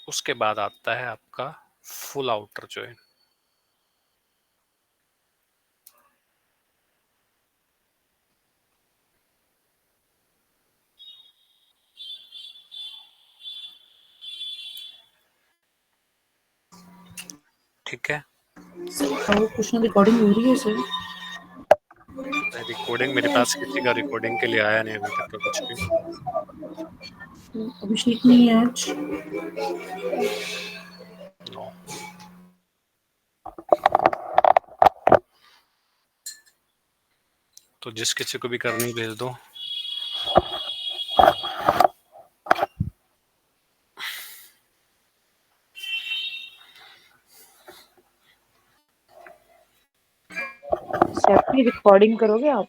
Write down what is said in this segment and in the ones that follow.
उसके बाद आता है आपका फुल आउटर जॉइन। ठीक है, और कुछ ना रिकॉर्डिंग हो रही है सर? रिकॉर्डिंग मेरे पास किसी का रिकॉर्डिंग के लिए आया नहीं अभी तक का कुछ भी। अभिषेक नहीं है आज। नो, तो जिस किसी को भी करनी भेज दो। सर की रिकॉर्डिंग करोगे आप?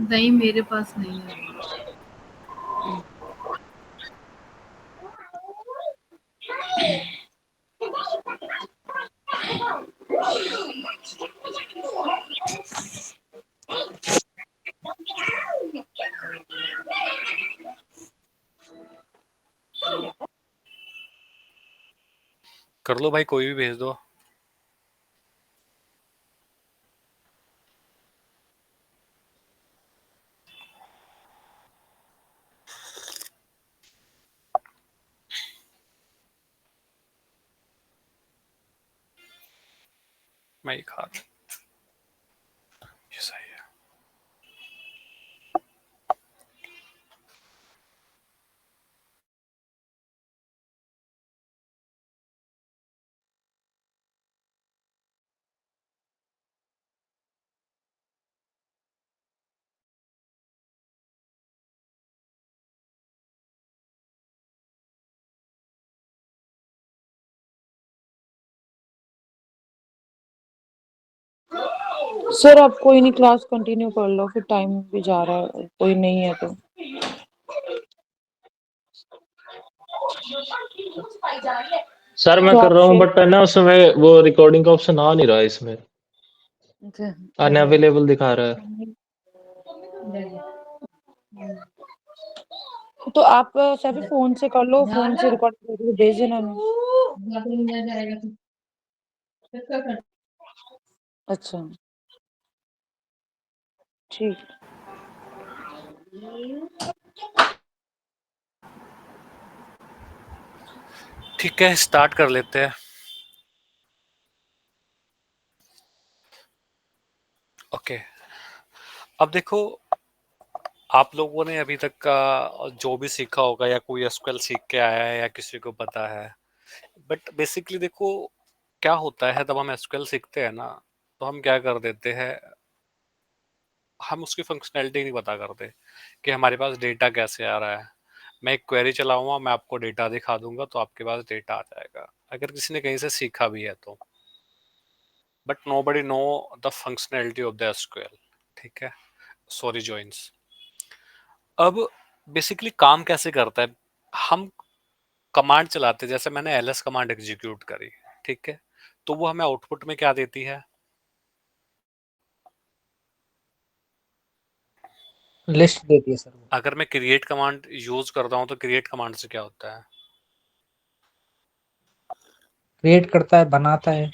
नहीं, मेरे पास नहीं है। कर लो भाई, कोई भी भेज दो। मैं ही खा रहा हूं। ये सही है। सर आप कोई नहीं, क्लास कंटिन्यू कर लो, फिर टाइम भी जा रहा है, कोई नहीं है तो। सर मैं तो कर आप रहा हूँ शेयर। बट है ना उसमें वो रिकॉर्डिंग का ऑप्शन आ नहीं रहा है इसमें, अनअवेलेबल दिखा रहा है। तो आप सर फोन से कर लो, फोन से रिकॉर्ड करके भेज देना हमें। अच्छा ठीक। ठीक है, स्टार्ट कर लेते हैं। ओके, अब देखो, आप लोगों ने अभी तक का जो भी सीखा होगा, या कोई एसक्यूएल सीख के आया है या किसी को पता है, बट बेसिकली देखो क्या होता है, जब हम एसक्यूएल सीखते हैं ना, तो हम क्या कर देते हैं, हम उसकी फंक्शनैलिटी नहीं पता करते कि हमारे पास डेटा कैसे आ रहा है। मैं एक क्वेरी चलाऊंगा, मैं आपको डेटा दिखा दूंगा, तो आपके पास डेटा आ जाएगा, अगर किसी ने कहीं से सीखा भी है तो। But nobody know the functionality of the SQL. ठीक है, सॉरी जॉइंस। अब बेसिकली काम कैसे करता है, हम कमांड चलाते हैं, जैसे मैंने एलएस कमांड एग्जीक्यूट करी, ठीक है, तो वो हमें आउटपुट में क्या देती है? लिस्ट देती है सर। अगर मैं क्रिएट कमांड यूज करता हूं तो क्रिएट कमांड से क्या होता है? क्रिएट करता है, बनाता है।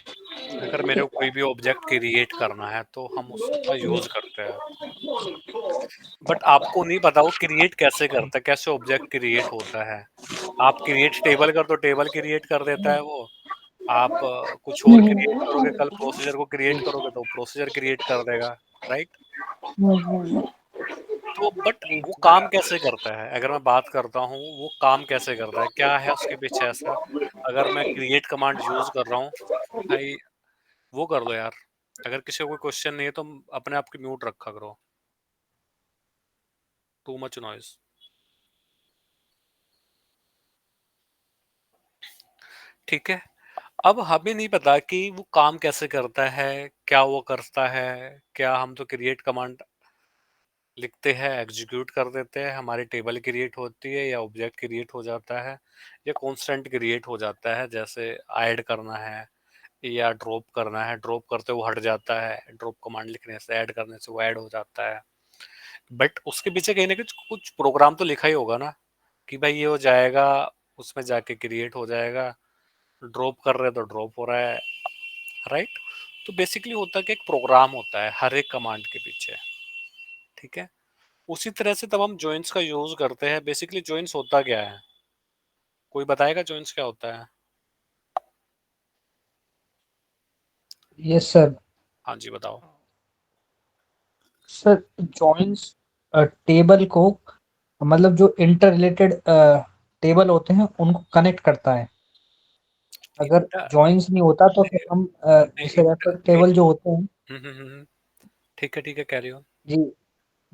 अगर मेरे को कोई भी ऑब्जेक्ट क्रिएट करना है तो हम उसका यूज करते हैं, बट आपको नहीं पता वो क्रिएट कैसे करता है, कैसे ऑब्जेक्ट क्रिएट होता है। आप क्रिएट टेबल कर, तो टेबल क्रिएट कर देता है वो। आप कुछ और क्रिएट करोगे, कल प्रोसीजर को क्रिएट करोगे तो प्रोसीजर क्रिएट कर देगा, राइट? तो बट वो काम कैसे करता है, अगर मैं बात करता हूँ वो काम कैसे करता है, क्या है उसके पीछे ऐसा? अगर मैं क्रिएट कमांड यूज कर रहा हूँ, भाई वो कर दो यार। अगर किसी को कोई क्वेश्चन नहीं है तो अपने आप की म्यूट रखा करो, टू मच नॉइज। ठीक है, अब हमें नहीं पता कि वो काम कैसे करता है, क्या वो करता है। क्या हम तो क्रिएट कमांड लिखते हैं, एग्जीक्यूट कर देते हैं, हमारी टेबल क्रिएट होती है या ऑब्जेक्ट क्रिएट हो जाता है या कांस्टेंट क्रिएट हो जाता है, जैसे ऐड करना है, या ड्रॉप करना है, ड्रॉप करते वो हट जाता है, ड्रॉप कमांड लिखने से, ऐड करने से वो ऐड हो जाता है। बट उसके पीछे कहीं ना कहीं कुछ प्रोग्राम तो लिखा ही होगा ना कि भाई ये हो जाएगा, उसमें जाके क्रिएट हो जाएगा, ड्रॉप कर रहे हैं तो ड्रॉप हो रहा है, राइट। तो बेसिकली होता है कि एक प्रोग्राम होता है हर एक कमांड के पीछे, ठीक है। उसी तरह से तब हम जॉइंस का यूज करते हैं। बेसिकली जॉइंस होता क्या है, कोई बताएगा जॉइंस क्या होता है? Yes sir. हाँ जी बताओ। सर जॉइंस टेबल को, मतलब जो इंटर रिलेटेड टेबल होते हैं उनको कनेक्ट करता है। अगर इंटर जॉइंस नहीं होता तो फिर हम नहीं जैसे इंटर रेफर टेबल जो होते हैं। ठीक है कैरी ऑन। जी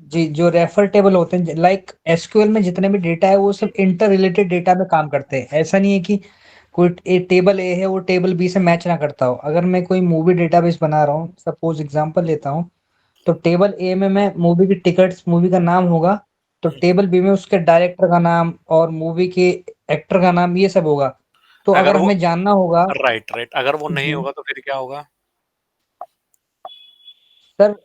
जी, जो रेफर टेबल होते हैं लाइक एसक्यूएल में जितने भी डेटा है वो सब इंटर रिलेटेड डेटा में काम करते हैं। ऐसा नहीं है कि कोई टेबल ए है वो टेबल बी से मैच ना करता हो। अगर मैं कोई मूवी डेटाबेस बना रहा हूँ, सपोज एग्जांपल लेता हूँ, तो टेबल ए में मैं मूवी की टिकट्स, मूवी का नाम होगा, तो टेबल बी में उसके डायरेक्टर का नाम और मूवी के एक्टर का नाम ये सब होगा। तो अगर अगर वो हमें जानना होगा। राइट राइट अगर वो नहीं जी होगा तो फिर क्या होगा? सर,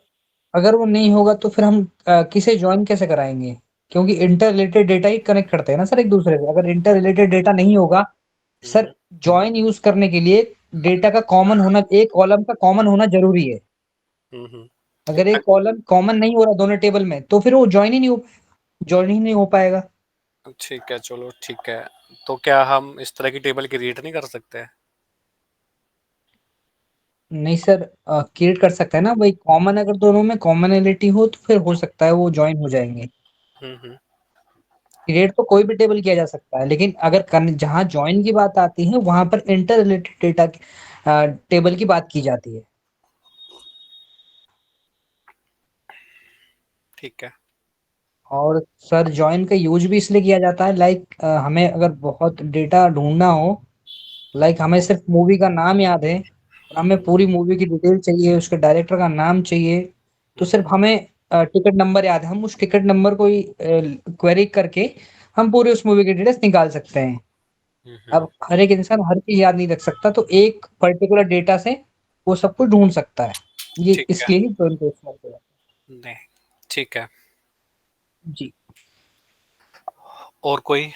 अगर वो नहीं होगा तो फिर हम किसे ज्वाइन कैसे कराएंगे? क्योंकि इंटर रिलेटेड डेटा ही कनेक्ट करते हैं ना सर एक दूसरे से। अगर इंटर रिलेटेड डेटा नहीं होगा, हम्म सर ज्वाइन यूज करने के लिए डेटा का कॉमन होना, एक कॉलम का कॉमन होना जरूरी है। हम्म अगर एक कॉलम कॉमन नहीं हो रहा दोनों टेबल में तो फिर वो ज्वाइन ही नहीं हो पाएगा। ठीक है चलो ठीक है। तो क्या हम इस तरह की टेबल क्रिएट नहीं कर सकते? नहीं सर, क्रिएट कर सकता है ना भाई। कॉमन, अगर दोनों में कॉमनैलिटी हो तो फिर हो सकता है वो ज्वाइन हो जाएंगे। हम्म। क्रिएट तो कोई भी टेबल किया जा सकता है, लेकिन अगर जहां ज्वाइन की बात आती है वहां पर इंटर रिलेटेड डेटा टेबल की बात की जाती है। ठीक है। और सर ज्वाइन का यूज भी इसलिए किया जाता है लाइक हमें अगर बहुत डेटा ढूंढना हो, लाइक हमें सिर्फ मूवी का नाम याद है और हमें पूरी मूवी की डिटेल चाहिए, उसके डायरेक्टर का नाम चाहिए, तो सिर्फ हमें टिकट नंबर याद है, हम उस टिकट नंबर को ही क्वेरी करके हम पूरे उस मूवी की डिटेल्स निकाल सकते हैं। हम्म। अब हर एक इंसान हर चीज याद नहीं रख सकता, तो एक पर्टिकुलर डेटा से वो सब कुछ ढूंढ सकता है। ये ठीक है। इसलिए ही ज्वाइन को इस्तेमाल किया जाता नहीं ठीक है। है। जी और कोई?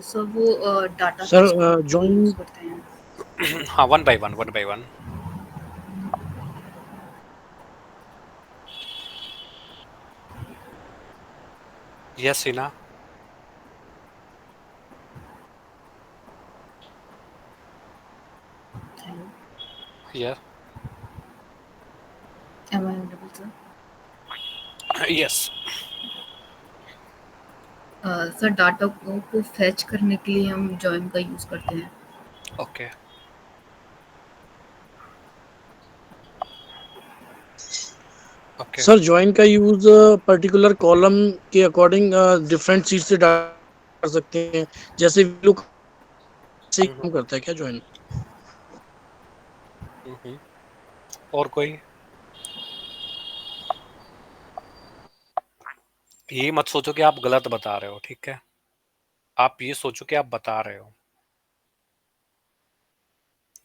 सर वो डाटा सर फेच करने के लिए यूज जॉइन करते हैं। हाँ one by one. Yes Seena. Hello, yes am I audible sir? Yes. Sir data को फेच करने के लिए हम जॉइन का यूज करते हैं। Okay okay. सर जॉइन का यूज पर्टिकुलर कॉलम के अकॉर्डिंग डिफरेंट चीज से डाल कर सकते हैं। जैसे लुक से ही काम करता है क्या जॉइन? और कोई? ये मत सोचो कि आप गलत बता रहे हो, ठीक है। आप ये सोचो कि आप बता रहे हो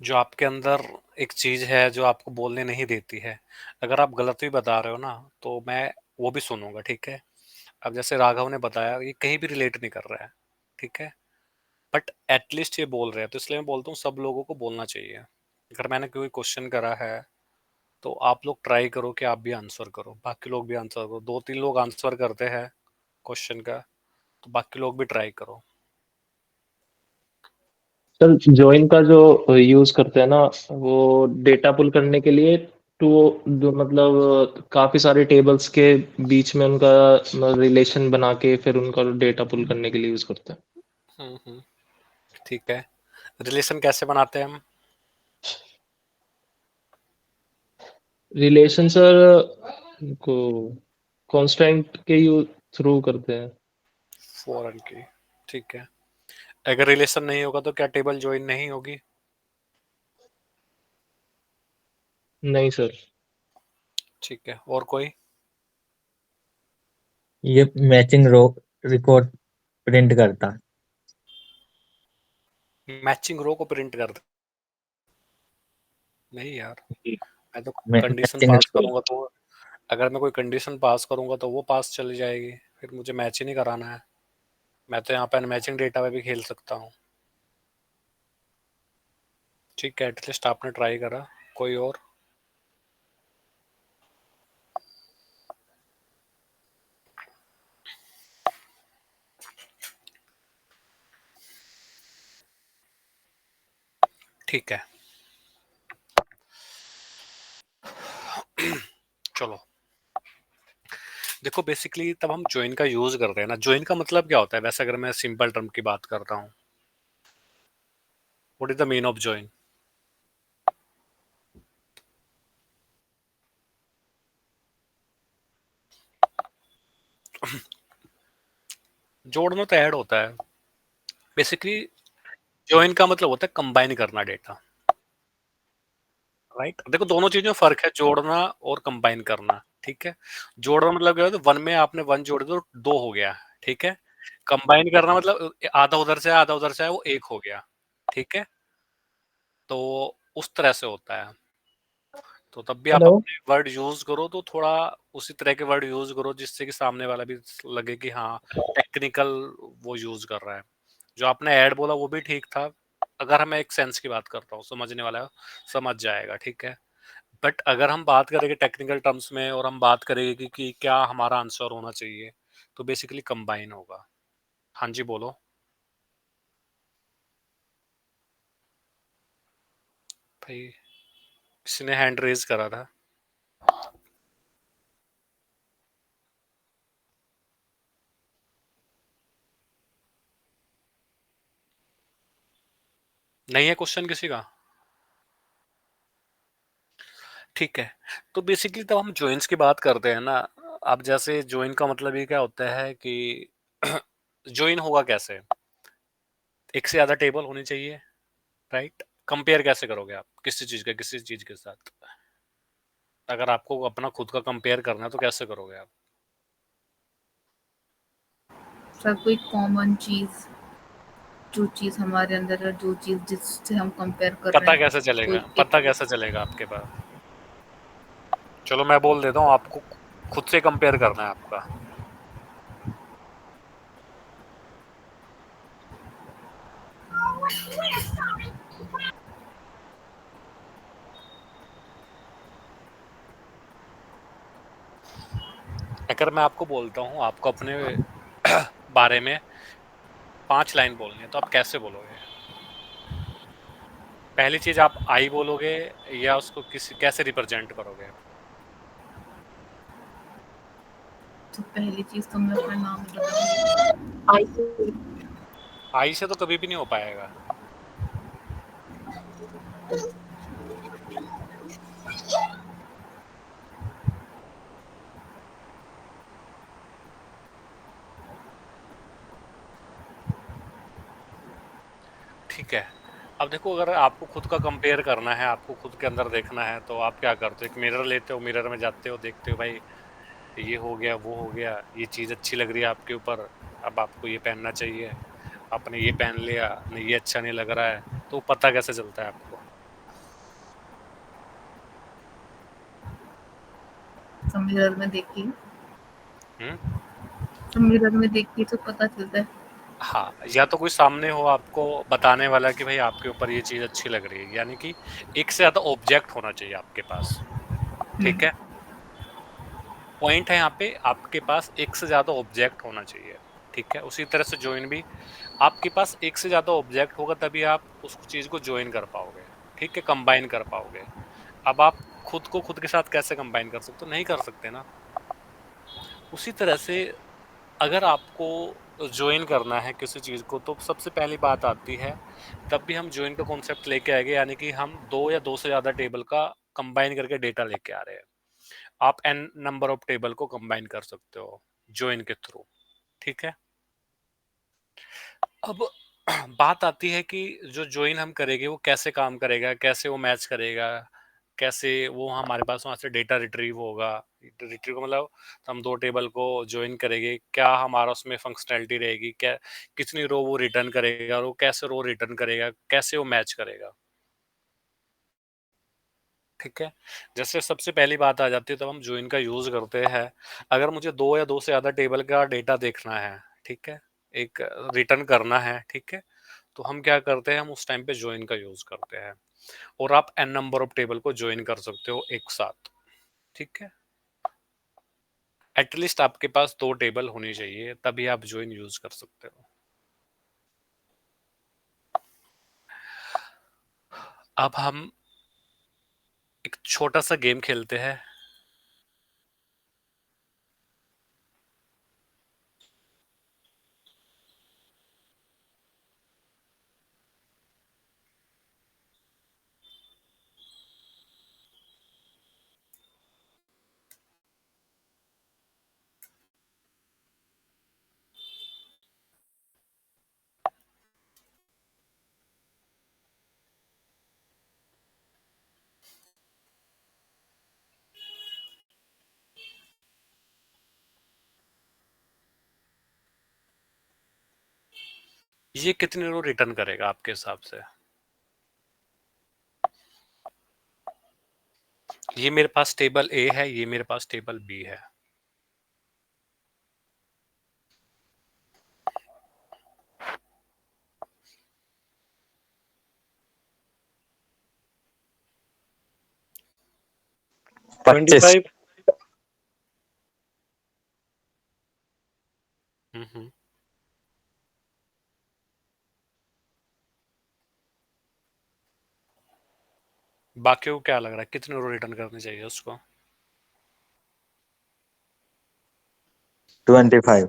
जो आपके अंदर एक चीज है जो आपको बोलने नहीं देती है। अगर आप गलत भी बता रहे हो ना तो मैं वो भी सुनूंगा, ठीक है। अब जैसे राघव ने बताया ये कहीं भी रिलेट नहीं कर रहा है, ठीक है। बट एटलीस्ट ये बोल रहे हैं तो इसलिए मैं बोलता हूँ सब लोगों को बोलना चाहिए। अगर मैंने कोई क्वेश्चन करा है तो आप लोग ट्राई करो कि आप भी आंसर करो, बाकी लोग भी आंसर करो। दो तीन लोग आंसर करते हैं क्वेश्चन का तो बाकी लोग भी ट्राई करो। सर जॉइन का जो यूज करते हैं ना, वो डेटा पुल करने के लिए, टू जो मतलब काफी सारे टेबल्स के बीच में उनका रिलेशन बना के फिर उनका डेटा पुल करने के लिए यूज करते हैं। हम्म। ठीक है। रिलेशन कैसे बनाते हैं हम? रिलेशन सर को कांस्टेंट के यूज थ्रू करते हैं। फॉरन की। ठीक है। अगर रिलेशन नहीं होगा तो क्या टेबल ज्वाइन नहीं होगी? नहीं सर। ठीक है। और कोई? ये मैचिंग रो रिकॉर्ड प्रिंट करता। मैचिंग रो को प्रिंट कर दे। नहीं यार, जी, मैं तो कंडीशन मैचिंग पास स्कोर। करूंगा तो अगर मैं कोई कंडीशन पास करूंगा तो वो पास चली जाएगी, फिर मुझे मैच ही नहीं कराना है। मैं तो यहाँ पे अनमैचिंग डेटा में भी खेल सकता हूँ। ठीक है, एटलीस्ट आपने ट्राई करा। कोई और? ठीक है, चलो देखो, बेसिकली तब हम ज्वाइन का यूज करते हैं ना। ज्वाइन का मतलब क्या होता है वैसे, अगर मैं सिंपल टर्म की बात करता हूँ, what is the mean of join? जोड़ना तो ऐड होता है बेसिकली। ज्वाइन का मतलब होता है कंबाइन करना डेटा, राइट? देखो दोनों चीजों में फर्क है, जोड़ना और कंबाइन करना। ठीक है, जोड़ना मतलब क्या होता है, वन में आपने वन जोड़ दो, दो हो गया। ठीक है, कंबाइन करना मतलब आधा उधर से आधा उधर से है, वो एक हो गया। ठीक है, तो उस तरह से होता है। तो तब भी आप हेलो। अपने वर्ड यूज करो तो थोड़ा उसी तरह के वर्ड यूज करो जिससे कि सामने वाला भी लगे कि हाँ, टेक्निकल वो यूज कर रहा है। जो आपने ऐड बोला वो भी ठीक था, अगर मैं एक सेंस की बात करता हूँ, समझने वाला समझ जाएगा। ठीक है, बट अगर हम बात करेंगे टेक्निकल टर्म्स में और हम बात करेंगे कि क्या हमारा आंसर होना चाहिए, तो बेसिकली कंबाइन होगा। हाँ जी बोलो भाई, किसी ने हैंड रेज करा था। नहीं है क्वेश्चन किसी का? ठीक है, तो बेसिकली तब हम जॉइंस की बात करते हैं ना। अब जैसे जॉइन का मतलब ये क्या होता है कि जॉइन होगा कैसे, एक से ज्यादा टेबल होनी चाहिए, राइट? कंपेयर कैसे करोगे आप किसी चीज का किसी चीज के साथ? अगर आपको अपना खुद का कंपेयर करना है तो कैसे करोगे आप? सर कोई कॉमन चीज, जो चीज हमारे अंदर है, जो चीज जिससे हम कंपेयर कर रहे पता कैसे हैं, चलेगा, कोई एक। पता कैसे चलेगा आपके पास? चलो मैं बोल देता हूँ, आपको खुद से कंपेयर करना है आपका। अगर मैं आपको बोलता हूँ आपको अपने बारे में 5 लाइन बोलनी है, तो आप कैसे बोलोगे? पहली चीज आप आई बोलोगे या उसको किसी कैसे रिप्रेजेंट करोगे? तो पहली चीज तो मैं अपना नाम बताऊंगी, आई। आई से तो कभी भी नहीं हो पाएगा। ठीक है, अब देखो अगर आपको खुद का कंपेयर करना है, आपको खुद के अंदर देखना है, तो आप क्या करते हो? एक मिरर लेते हो, मिरर में जाते हो, देखते हो भाई ये हो गया वो हो गया, ये चीज़ अच्छी लग रही है आपके ऊपर, अब आपको ये पहनना चाहिए। आपने ये पहन लिया, नहीं ये अच्छा नहीं लग रहा है, तो पता कैसे चलता है आपको? सब मिरर में देखी, हम्म, सब मिरर में देखी तो पता चलता है। हाँ, या तो कोई सामने हो आपको बताने वाला कि भाई आपके ऊपर ये चीज़ अच्छी लग रही है, यानी कि एक से ज़्यादा ऑब्जेक्ट होना चाहिए आपके पास। ठीक है, पॉइंट है यहाँ पे, आपके पास एक से ज्यादा ऑब्जेक्ट होना चाहिए। ठीक है, उसी तरह से ज्वाइन भी, आपके पास एक से ज्यादा ऑब्जेक्ट होगा तभी आप उस चीज को ज्वाइन कर पाओगे। ठीक है, कंबाइन कर पाओगे। अब आप खुद को खुद के साथ कैसे कंबाइन कर सकते हो? नहीं कर सकते ना। उसी तरह से अगर आपको ज्वाइन करना है किसी चीज को, तो सबसे पहली बात आती है, तब भी हम ज्वाइन का कॉन्सेप्ट लेके आएंगे, यानी कि हम दो या दो से ज्यादा टेबल का कंबाइन करके डेटा लेके आ रहे हैं। आप एन नंबर ऑफ टेबल को कंबाइन कर सकते हो ज्वाइन के थ्रू। ठीक है, अब बात आती है कि जो ज्वाइन हम करेंगे वो कैसे काम करेगा, कैसे वो मैच करेगा, कैसे वो हमारे पास वहाँ से डेटा रिट्रीव होगा, रिट्रीव मतलब हम 2 टेबल को जॉइन करेंगे, क्या हमारा उसमें फंक्शनैलिटी रहेगी, क्या कितनी रो वो रिटर्न करेगा और वो कैसे रो रिटर्न करेगा, कैसे वो मैच करेगा। ठीक है? जैसे सबसे पहली बात आ जाती है तब हम जॉइन का यूज़ करते हैं। अगर मुझे 2 या 2 से ज़्यादा टेबल का डेटा देखना है, ठीक है? एक रिटर्न करना है, ठीक है? तो हम क्या करते हैं, हम उस टाइम पे जॉइन का यूज़ करते हैं और आप n नंबर ऑफ टेबल को जॉइन कर सकते हो एक साथ, ठीक है? एटलीस्ट आपके पास 2 टेबल होनी चाहिए, तभी आप जॉइन यूज़ कर सकते हो। अब हम एक छोटा-सा गेम खेलते हैं। ये कितनी रो रिटर्न करेगा आपके हिसाब से? ये मेरे पास टेबल ए है, ये मेरे पास टेबल बी है। ट्वेंटी 25। फाइव हम्म। बाकी को क्या लग रहा है, कितनी रो रिटर्न करनी चाहिए उसको? 25।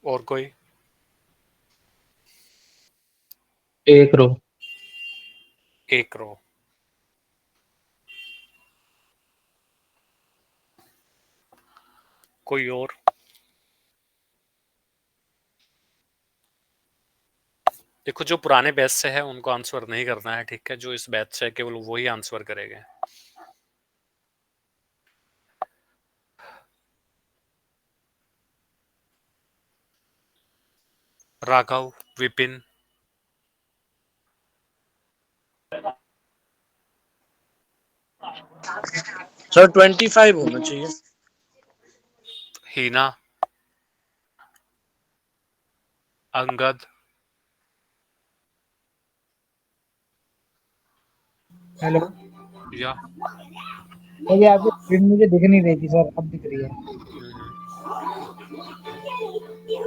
और कोई? एक रो। एक रो। कोई और? देखो, जो पुराने बैच से है उनको आंसर नहीं करना है, ठीक है? जो इस बैच से है केवल वही आंसर करेंगे। राघव, विपिन, सर 25 होना चाहिए। हीना, अंगद, हेलो, या ये आपकी स्क्रीन मुझे दिख नहीं रही थी सर, अब दिख रही है।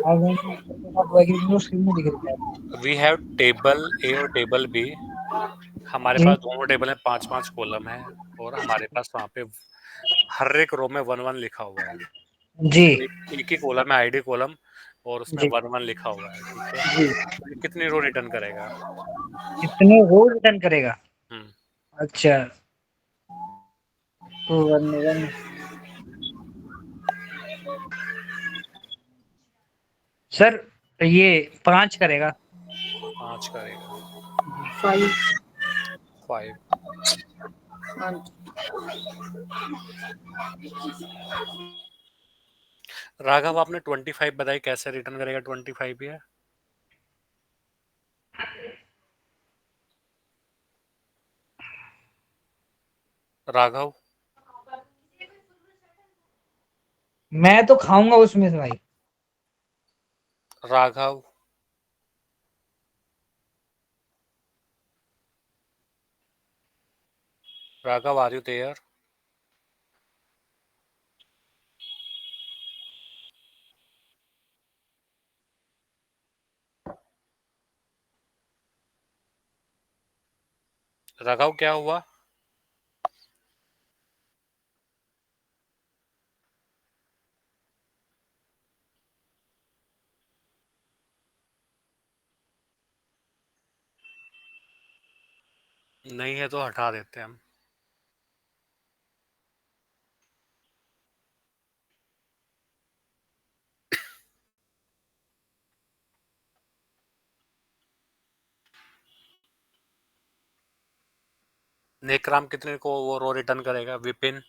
आज मेरे साथ हुआ कि मुझे स्क्रीन में दिख रही है। वी हैव टेबल ए और टेबल बी। हमारे जी पास दोनों टेबल में 5-5 कॉलम है और हमारे पास वहाँ पे हर एक रो में 1-1 लिखा हुआ है। जी तो एक ही कॉलम है, आईडी कॉलम, और उसमें जी 1-1 लिखा हुआ है, ठीक है? जी। तो ये कितनी रो रिटर्न करेगा? कितने रोज रिटर्न करेगा? हम्म। अच्छा, तो वन वन सर, ये 5 करेगा। 5 करेगा। जी 5। 5। हाँ। राघव, आपने 25 बताई, कैसे रिटर्न करेगा 25 ये? राघव, मैं तो खाऊंगा उसमें से भाई। Raghav, Raghav, are you there? Raghav, क्या हुआ? नहीं है तो हटा देते हैं हम। नेकराम कितने को वो रो रिटर्न करेगा? विपिन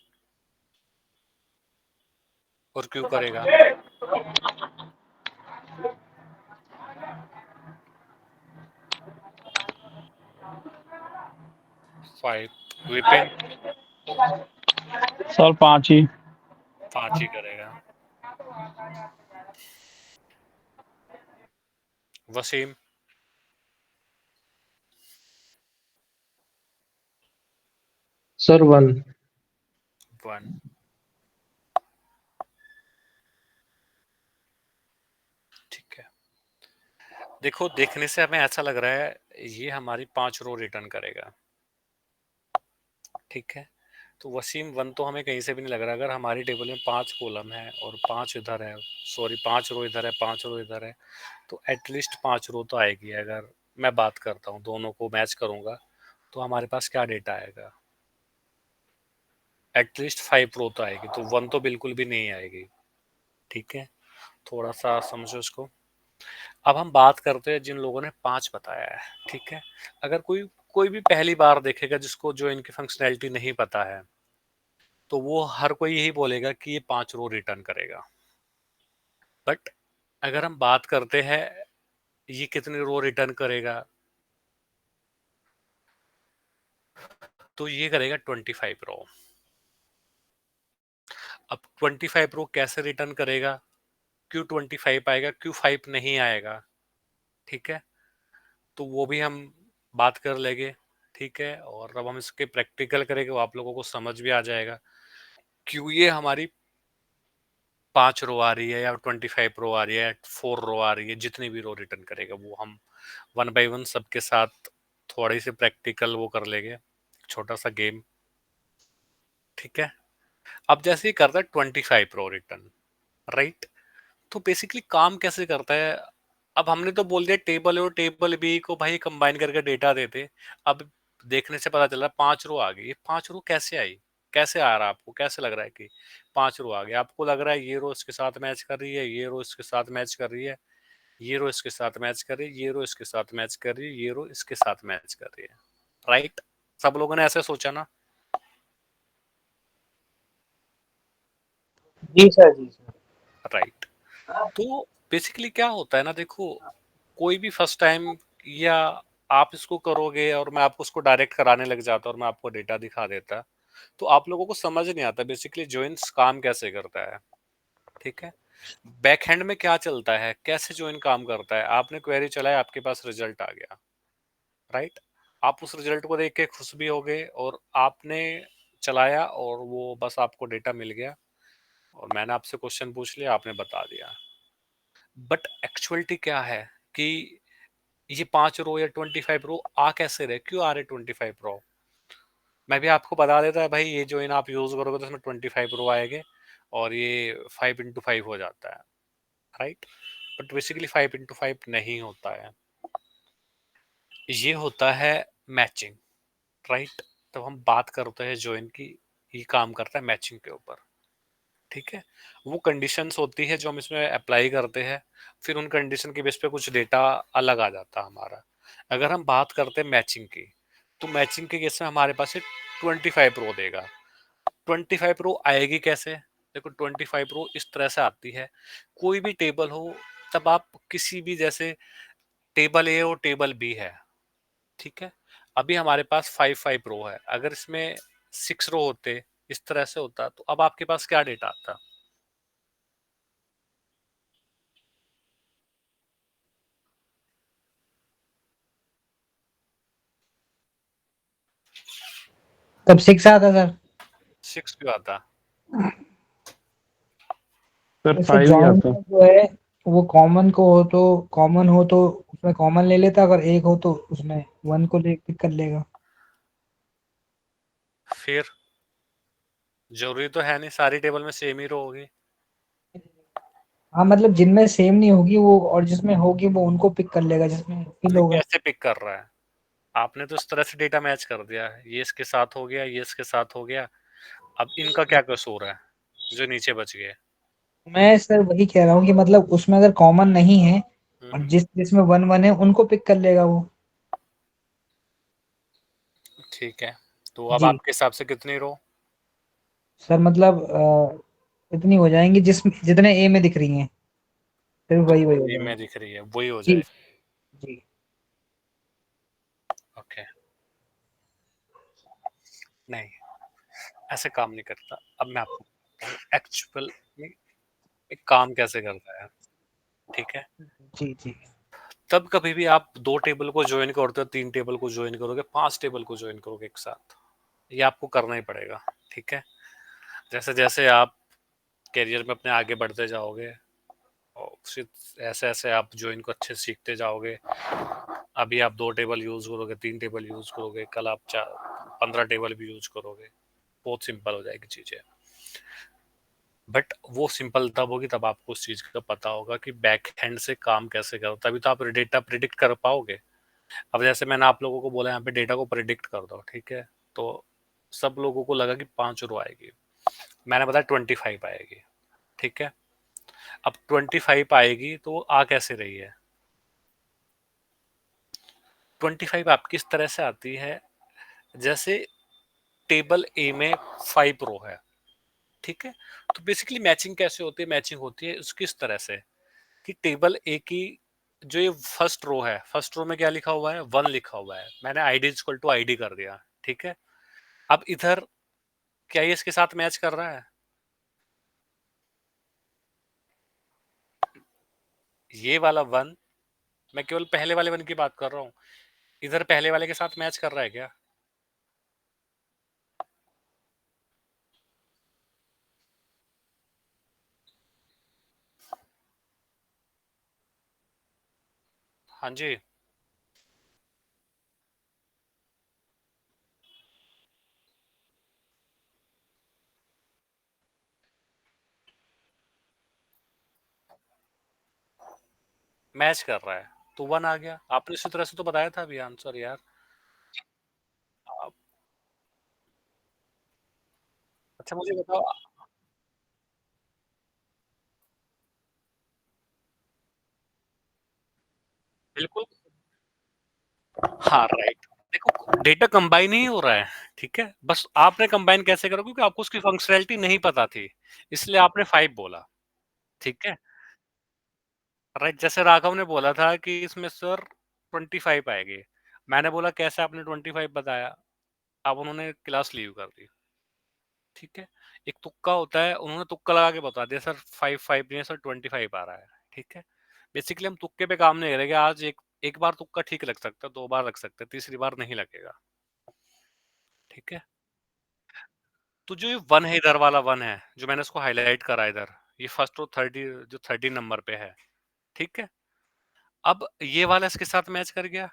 और क्यों करेगा? फाइव। विपिन सर 5 ही। 5 ही करेगा। वसीम सर 1। 1। ठीक है, देखो देखने से हमें ऐसा लग रहा है ये हमारी 5 रो रिटर्न करेगा। ठीक है, तो वसीम 1 तो हमें कहीं से भी नहीं लग रहा। अगर हमारी टेबल में 5 कॉलम है और 5 इधर है, सॉरी 5 रो इधर है, 5 रो इधर है, तो एटलीस्ट 5 रो तो आएगी। अगर मैं बात करता हूँ, दोनों को मैच करूंगा, तो हमारे पास क्या डेटा आएगा? एटलीस्ट 5 रो तो आएगी, तो 1 तो बिल्कुल भी नहीं आएगी। ठीक है, थोड़ा सा समझो इसको। अब हम बात करते हैं जिन लोगों ने 5 बताया है। ठीक है, अगर कोई कोई भी पहली बार देखेगा जिसको जो इनकी फंक्शनैलिटी नहीं पता है, तो वो हर कोई यही बोलेगा कि ये 5 रो रिटर्न करेगा। बट अगर हम बात करते हैं ये कितनी रो रिटर्न करेगा, तो ये करेगा 25 रो। अब 25 रो कैसे रिटर्न करेगा? क्यों 25 आएगा, क्यों 5 नहीं आएगा? ठीक है, तो वो भी हम बात कर लेंगे। ठीक है, और अब हम इसके प्रैक्टिकल करेंगे, वो आप लोगों को समझ भी आ जाएगा क्यों ये हमारी 5 रो आ रही है या 25 रो आ रही है, 4 रो आ रही है। जितनी भी रो रिटर्न करेगा वो हम 1 बाय 1 सबके साथ थोड़ी सी प्रैक्टिकल वो कर लेंगे, छोटा सा गेम। ठीक है, अब जैसे ही करता है 25 रो रिटर्न, राइट, तो बेसिकली काम कैसे करता है? अब हमने तो बोल दिया टेबल ए और टेबल बी को भाई कंबाइन करके डेटा देते। अब देखने से पता चला 5 रो आ गई। ये 5 रो कैसे आई? कैसे आ रहा है आपको? कैसे लग रहा है कि 5 रो आ गया? आपको लग रहा है ये रो इसके साथ मैच कर रही है, ये रो इसके साथ मैच कर रही है, ये रो इसके साथ मैच कर रही है, ये रो इसके साथ मैच कर रही है, ये रो इसके साथ मैच कर रही है, राइट? सब लोगों ने ऐसे सोचा ना? जी सर, जी सर। राइट, तो बेसिकली क्या होता है ना, देखो कोई भी फर्स्ट टाइम या आप इसको करोगे और मैं आपको उसको डायरेक्ट कराने लग जाता और मैं आपको डेटा दिखा देता, तो आप लोगों को समझ नहीं आता बेसिकली जॉइंस काम कैसे करता है। ठीक है, बैक हैंड में क्या चलता है, कैसे जॉइन काम करता है। आपने क्वेरी चलाया, आपके पास रिजल्ट आ गया, राइट, आप उस रिजल्ट को देख के खुश भी हो गए और आपने चलाया और वो बस आपको डेटा मिल गया और मैंने आपसे क्वेश्चन पूछ लिया, आपने बता दिया। बट एक्चुअलिटी क्या है कि ये 5 रो या 25 रो आ कैसे रहे, क्यों आ रहे 25 रो? मैं भी आपको बता देता है भाई, ये जो इन आप यूज करोगे तो इसमें 25 रो आएंगे और ये 5 into 5 हो जाता है, राइट? बट बेसिकली 5 into 5 नहीं होता है, ये होता है मैचिंग, राइट? तो हम बात करते हैं जो इनकी, ये काम करता है मैचिंग के ऊपर। ठीक है, वो कंडीशंस होती है जो हम इसमें अप्लाई करते हैं, फिर उन कंडीशन के बेस पे कुछ डेटा अलग आ जाता है हमारा। अगर हम बात करते हैं मैचिंग की, तो मैचिंग के केस में हमारे पास 25 रो देगा। 25 रो आएगी कैसे? देखो 25 रो इस तरह से आती है, कोई भी टेबल हो, तब आप किसी भी, जैसे टेबल ए और टेबल बी है, ठीक है, अभी हमारे पास 5 रो है, अगर इसमें 6 रो होते, इस तरह से होता, तो अब आपके पास क्या डेटा आता? तब 6 आता सर। 6 क्यों आता? सर जैसे 5 ही जॉइन आता। में जो है वो कॉमन हो तो उसमें कॉमन ले लेता, अगर एक हो तो उसमें 1 को ले पिक कर लेगा। फिर जरूरी तो है नहीं सारी टेबल में सेम ही रो होगी। हाँ मतलब जिनमें सेम नहीं होगी वो, और जिसमें होगी वो उनको पिक कर लेगा जिसमें फिल नहीं, होगा। कैसे पिक कर रहा है? आपने तो इस तरह से डेटा मैच कर दिया, ये इसके साथ हो गया, ये इसके साथ हो गया, अब इनका क्या कसूर है जो नीचे बच गए? मैं सर वही कह रहा हूँ कि मतलब उसमें अगर कॉमन नहीं है और हम्म, जिसमें 1 1 है उनको पिक कर लेगा वो। ठीक है, तो अब जी आपके हिसाब से कितनी रो? सर मतलब इतनी हो जाएंगी जितने ए में दिख रही हैं, फिर वही वही हो ये जाएगा। में दिख रही है वही हो जी जाए। जी ओके, नहीं ऐसे काम नहीं करता। अब मैं आपको एक्चुअल में एक काम कैसे करता है, ठीक है? जी जी तब कभी भी आप 2 टेबल को जॉइन करते हो, 3 टेबल को जॉइन करोगे, 5 टेबल को जॉइन करोगे एक साथ, ये आपको करना ही पड़ेगा, ठीक है? जैसे-जैसे आप करियर में अपने आगे बढ़ते जाओगे और फिर ऐसे-ऐसे आप जॉइन को अच्छे से सीखते जाओगे। अभी आप 2 टेबल यूज़ करोगे, 3 टेबल यूज़ करोगे, कल आप 15 टेबल भी यूज़ करोगे। बहुत सिंपल हो जाएगी चीज़ें। बट वो सिंपल तब होगी तब आपको उस चीज़ का पता होगा कि बैक हैंड से काम कैसे करो, तभी तो आप डेटा प्रिडिक्ट कर पाओगे। अब जैसे मैंने आप लोगों को बोला यहाँ पे डेटा को प्रिडिक्ट कर दो, ठीक है? तो सब लोगों को लगा कि 5 रो आएगी, मैंने बताया 25 आएगी, ठीक है? अब 25 आएगी तो वो आ कैसे रही है? 25 आपकी इस तरह से आती है जैसे टेबल ए में 5 रो है, ठीक है? तो बेसिकली मैचिंग कैसे होती है? मैचिंग होती है उसकी इस तरह से कि टेबल ए की जो ये फर्स्ट रो है, फर्स्ट रो में क्या लिखा हुआ है? 1 लिखा हुआ है, मैंने आईडी इक्वल टू आईडी कर दिया, ठीक है? अब इधर क्या ये इसके साथ मैच कर रहा है? ये वाला 1, मैं केवल पहले वाले 1 की बात कर रहा हूँ, इधर पहले वाले के साथ मैच कर रहा है क्या? हाँ जी, मैच कर रहा है, तो 1 आ गया। आपने इसी तरह से तो बताया था अभी आंसर यार। आप अच्छा मुझे बताओ। बिल्कुल, हाँ, राइट। देखो डेटा कंबाइन ही हो रहा है, ठीक है? बस आपने कंबाइन कैसे करा क्योंकि आपको उसकी फंक्शनैलिटी नहीं पता थी, इसलिए आपने 5 बोला, ठीक है? राइट, जैसे राघव ने बोला था कि इसमें सर 25 आएगी, मैंने बोला कैसे आपने 25 बताया? अब उन्होंने क्लास लीव कर दी, ठीक है? एक तुक्का होता है, उन्होंने तुक्का लगा के बता दिया सर 5 नहीं है सर 25 आ रहा है, ठीक है? बेसिकली हम तुक्के पे काम नहीं करेंगे, आज एक एक बार तुक्का ठीक लग सकता है, 2 बार लग सकता है, तीसरी बार नहीं लगेगा, ठीक है? तो जो ये 1 है, इधर वाला 1 है, जो मैंने इसको हाइलाइट करा इधर, ये फर्स्ट रो 30 जो 30 नंबर पे है, ठीक है? अब ये वाला इसके साथ मैच कर गया,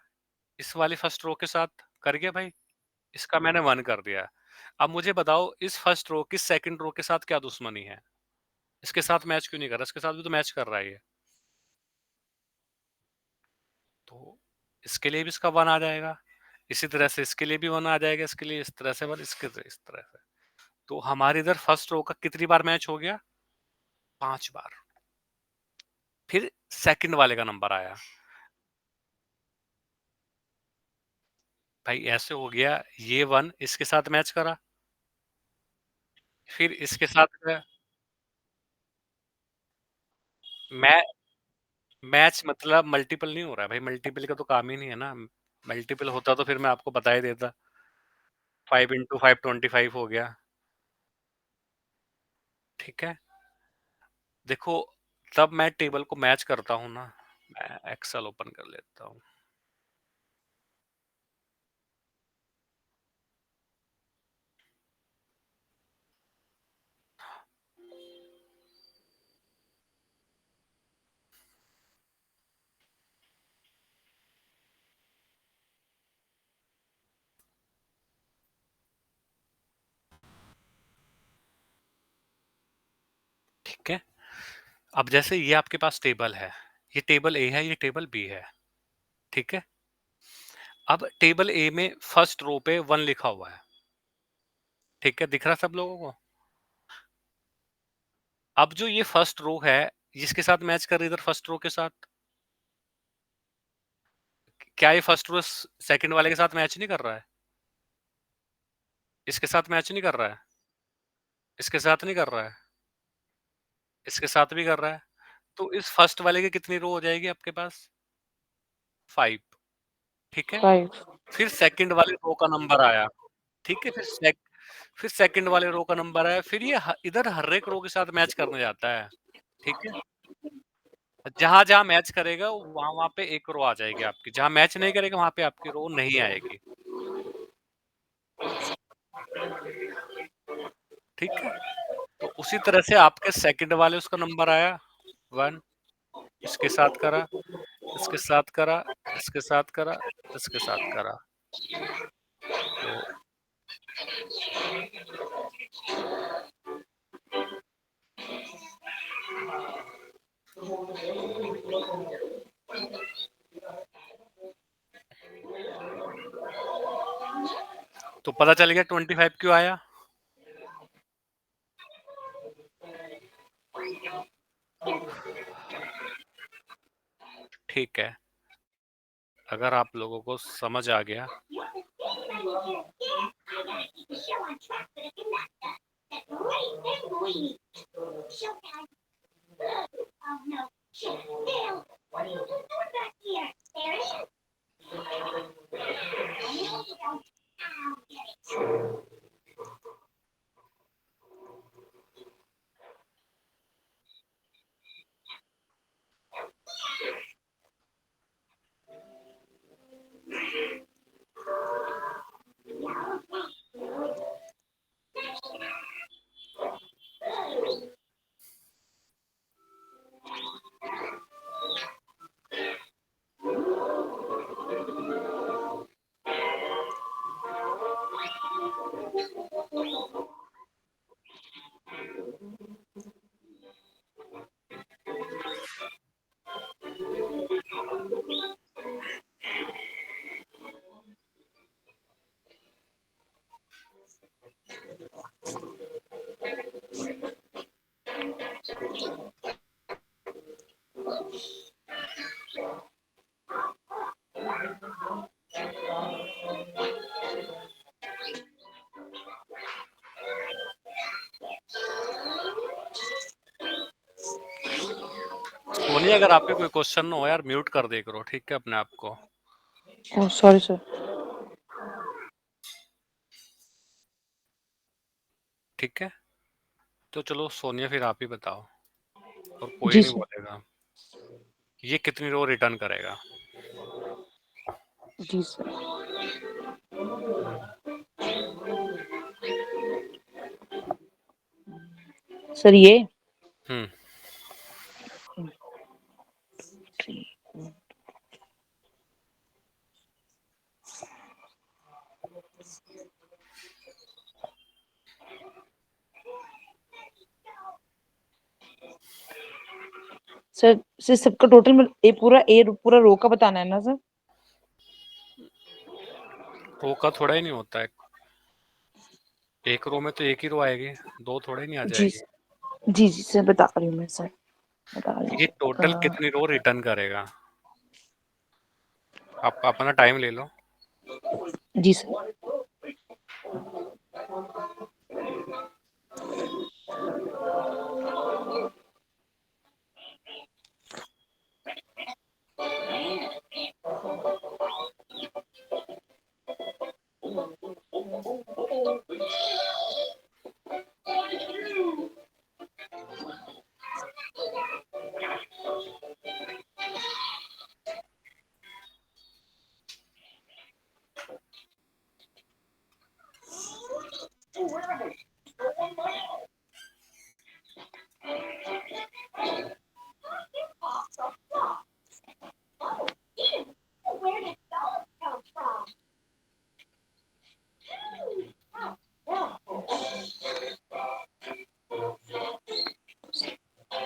इस वाली फर्स्ट रो के साथ कर गया भाई, इसका मैंने 1 कर दिया। अब मुझे बताओ इस फर्स्ट रो की सेकंड रो के साथ क्या दुश्मनी है? इसके साथ मैच क्यों नहीं कर रहा? इसके साथ भी तो मैच कर रहा है ये। तो इसके लिए भी इसका 1 आ जाएगा, इसी तरह से इसके लिए भी 1 आ जाएगा, इसके लिए इस तरह से 1, इसके इस तरह से। तो हमारे इधर फर्स्ट रो का कितनी बार मैच हो गया? 5 बार। फिर सेकंड वाले का नंबर आया। भाई ऐसे हो गया, ये 1 इसके साथ मैच करा, फिर इसके साथ गया, मै मैच मतलब मल्टीपल नहीं हो रहा है भाई, मल्टीपल का तो काम ही नहीं है ना। मल्टीपल होता तो फिर मैं आपको बता ही देता। 5 इंटू 5 25 हो गया, ठीक है? देखो तब मैं टेबल को मैच करता हूँ ना, मैं एक्सेल ओपन कर लेता हूँ। ठीक है, अब जैसे ये आपके पास टेबल है, ये टेबल ए है, ये टेबल बी है, ठीक है? अब टेबल ए में फर्स्ट रो पे 1 लिखा हुआ है, ठीक है? दिख रहा है सब लोगों को? अब जो ये फर्स्ट रो है, जिसके साथ मैच कर रही है इधर फर्स्ट रो के साथ, क्या ये फर्स्ट रो सेकंड वाले के साथ मैच नहीं कर रहा है? इसके साथ मैच नहीं कर रहा है, इसके साथ नहीं कर रहा है, इसके साथ भी कर रहा है, तो इस फर्स्ट वाले की कितनी रो हो जाएगी आपके पास? 5, ठीक है? 5 फिर सेकंड वाले रो का नंबर आया, ठीक है? फिर सेकंड वाले रो का नंबर आया, फिर ये इधर हर एक रो के साथ मैच करने जाता है, ठीक है? जहां जहां मैच करेगा वहां वहां पे एक रो आ जाएगी आपकी, जहां मैच नहीं करेगा वहां पे आपकी रो नहीं आएगी, ठीक है? तो उसी तरह से आपके सेकंड वाले उसका नंबर आया 1, इसके साथ करा, इसके साथ करा, इसके साथ करा, इसके साथ करा, तो पता चल गया 25 क्यों आया? ठीक है, अगर आप लोगों को समझ आ गया सोनी, अगर आप पे कोई क्वेश्चन हो यार म्यूट कर दे करो, ठीक है? अपने आप को। Oh sorry sir. ठीक है, तो चलो सोनिया फिर आप ही बताओ, और कोई जी नहीं सर। बोलेगा। ये कितनी रो रिटर्न करेगा? जी सर। सर ये हम्म सर सबका टोटल में पूरा रो का बताना है ना सर? रो का थोड़ा ही नहीं होता है, एक रो में तो एक ही रो आएगी, दो थोड़ा ही नहीं आ जी जाएगी। जी जी सर, बता रही हूँ मैं सर, बता रही ये हूँ। टोटल कितनी रो रिटर्न करेगा? आप अपना टाइम ले लो। जी सर।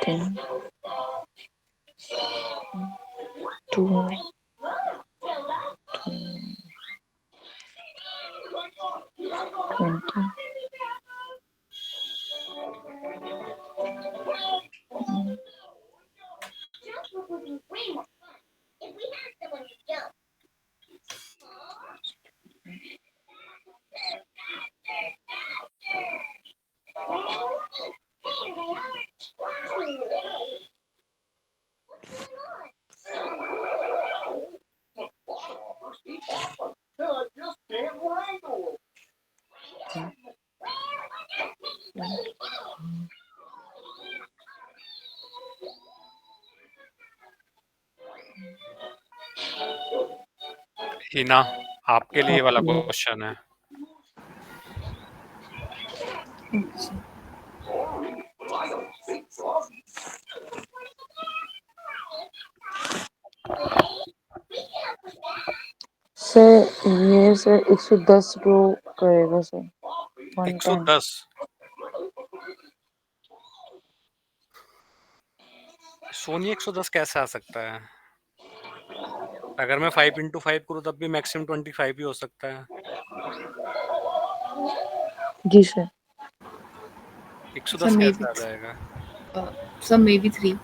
Ten, 2, 20. हिना, आपके लिए वाला क्वेश्चन है। सर ये सर 110 रो करेगा सर 1 टाइम। 110 सोनी 110 कैसे आ सकता है? अगर मैं 5 इंटू 5 करूँ तब भी मैक्सिमम 25 ही हो सकता है। जी सर। 110 मे कैसे बी आ जाएगा? Sir may be 3।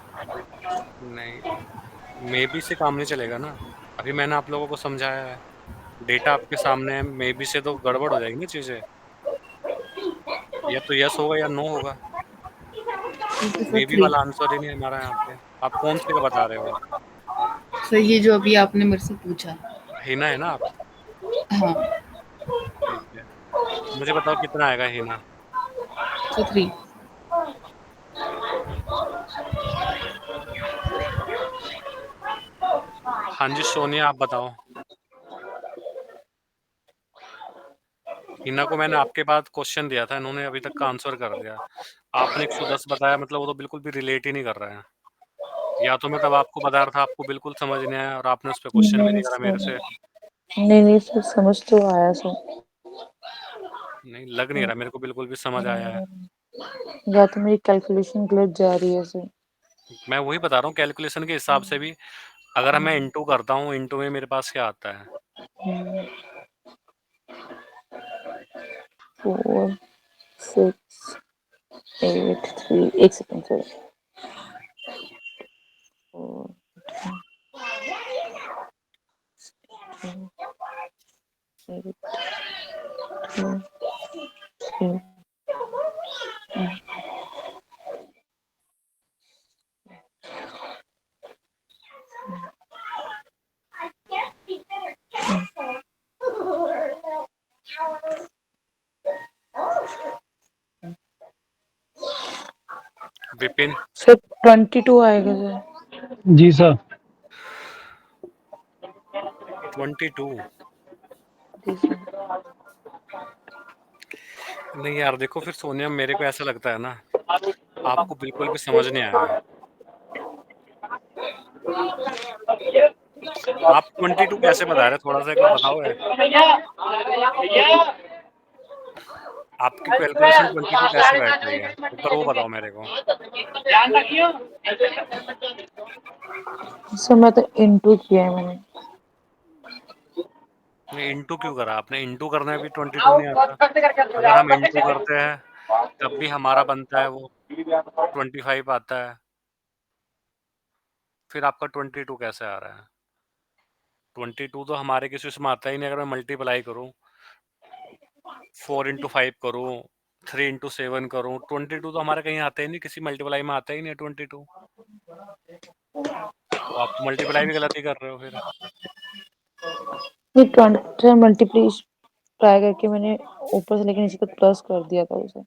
नहीं, मे बी से काम नहीं चलेगा ना। अभी मैंने आप लोगों को समझाया है, डेटा आपके सामने है, मे बी से तो गड़बड़ हो जाएगी ना चीजें। या तो यस होगा या नो होगा। May be 3। वाला आंसर ही नहीं है हमारा यहाँ पे। आप कौन से का बता रहे हो आप? सर ये जो अभी आपने मेरे से पूछा। हिना है ना आप? हाँ ठीक है, मुझे बताओ कितना आएगा हिना? सर 3। हाँ जी सोनिया, आप बताओ। हिना को मैंने आपके बाद क्वेश्चन दिया था, इन्होंने अभी तक का आंसर कर दिया। आपने 110 बताया, मतलब वो तो बिल्कुल भी रिलेट ही नहीं कर रहा है। या तो मैं तब आपको बता रहा था, आपको बिल्कुल समझ नहीं आया और आपने उस पर क्वेश्चन भी नहीं नहीं करा मेरे सर, से। नहीं सर समझ तो आया सर। नहीं लग नहीं रहा मेरे को बिल्कुल भी समझ आया है। या तो मेरी कैलकुलेशन गलत जा रही है सर। मैं वही बता रहा हूँ, कैलकुलेशन के हिसाब से भी अगर मैं इंटू करता हूँ, इंटू में मेरे पास क्या आता है? 4 6 8 3 एक सेकंड सर। 4 8 2 3 विपिन, सर 22 आएगा सर। जी सर। 22? जी सर। नहीं यार देखो, फिर सोनिया मेरे को ऐसा लगता है ना, आपको बिल्कुल भी समझ नहीं आया है। आप 22 कैसे बता रहे हैं? थोड़ा सा एक बार बताओ है। आपकी कैलकुलेशन 22 कैसे बैठ रही है? एक बार वो बताओ मेरे को। सर मैं तो इंटू किया है मैंने। नहीं, इंटू क्यों करा आपने? इंटू करने में भी 22 नहीं आता। अगर हम इंटू करते हैं तब भी हमारा बनता है वो 25 आता है। फिर आपका 22 कैसे आ रहा है? 22 तो हमारे किसी उसमें आता ही नहीं। अगर मैं मल्टीप्लाई करूँ, 4 इंटू 5 करूँ, 3 इंटू 7 करूँ, 22 तो हमारे कहीं आता ही नहीं, किसी मल्टीप्लाई में आता ही नहीं है 22। तो आप तो मल्टीप्लाई भी गलत ही कर रहे हो फिर। नहीं 20 मल्टीप्लाई ट्राई करके मैंने ऊपर से लेके नीचे तक प्लस कर दिया था उसे।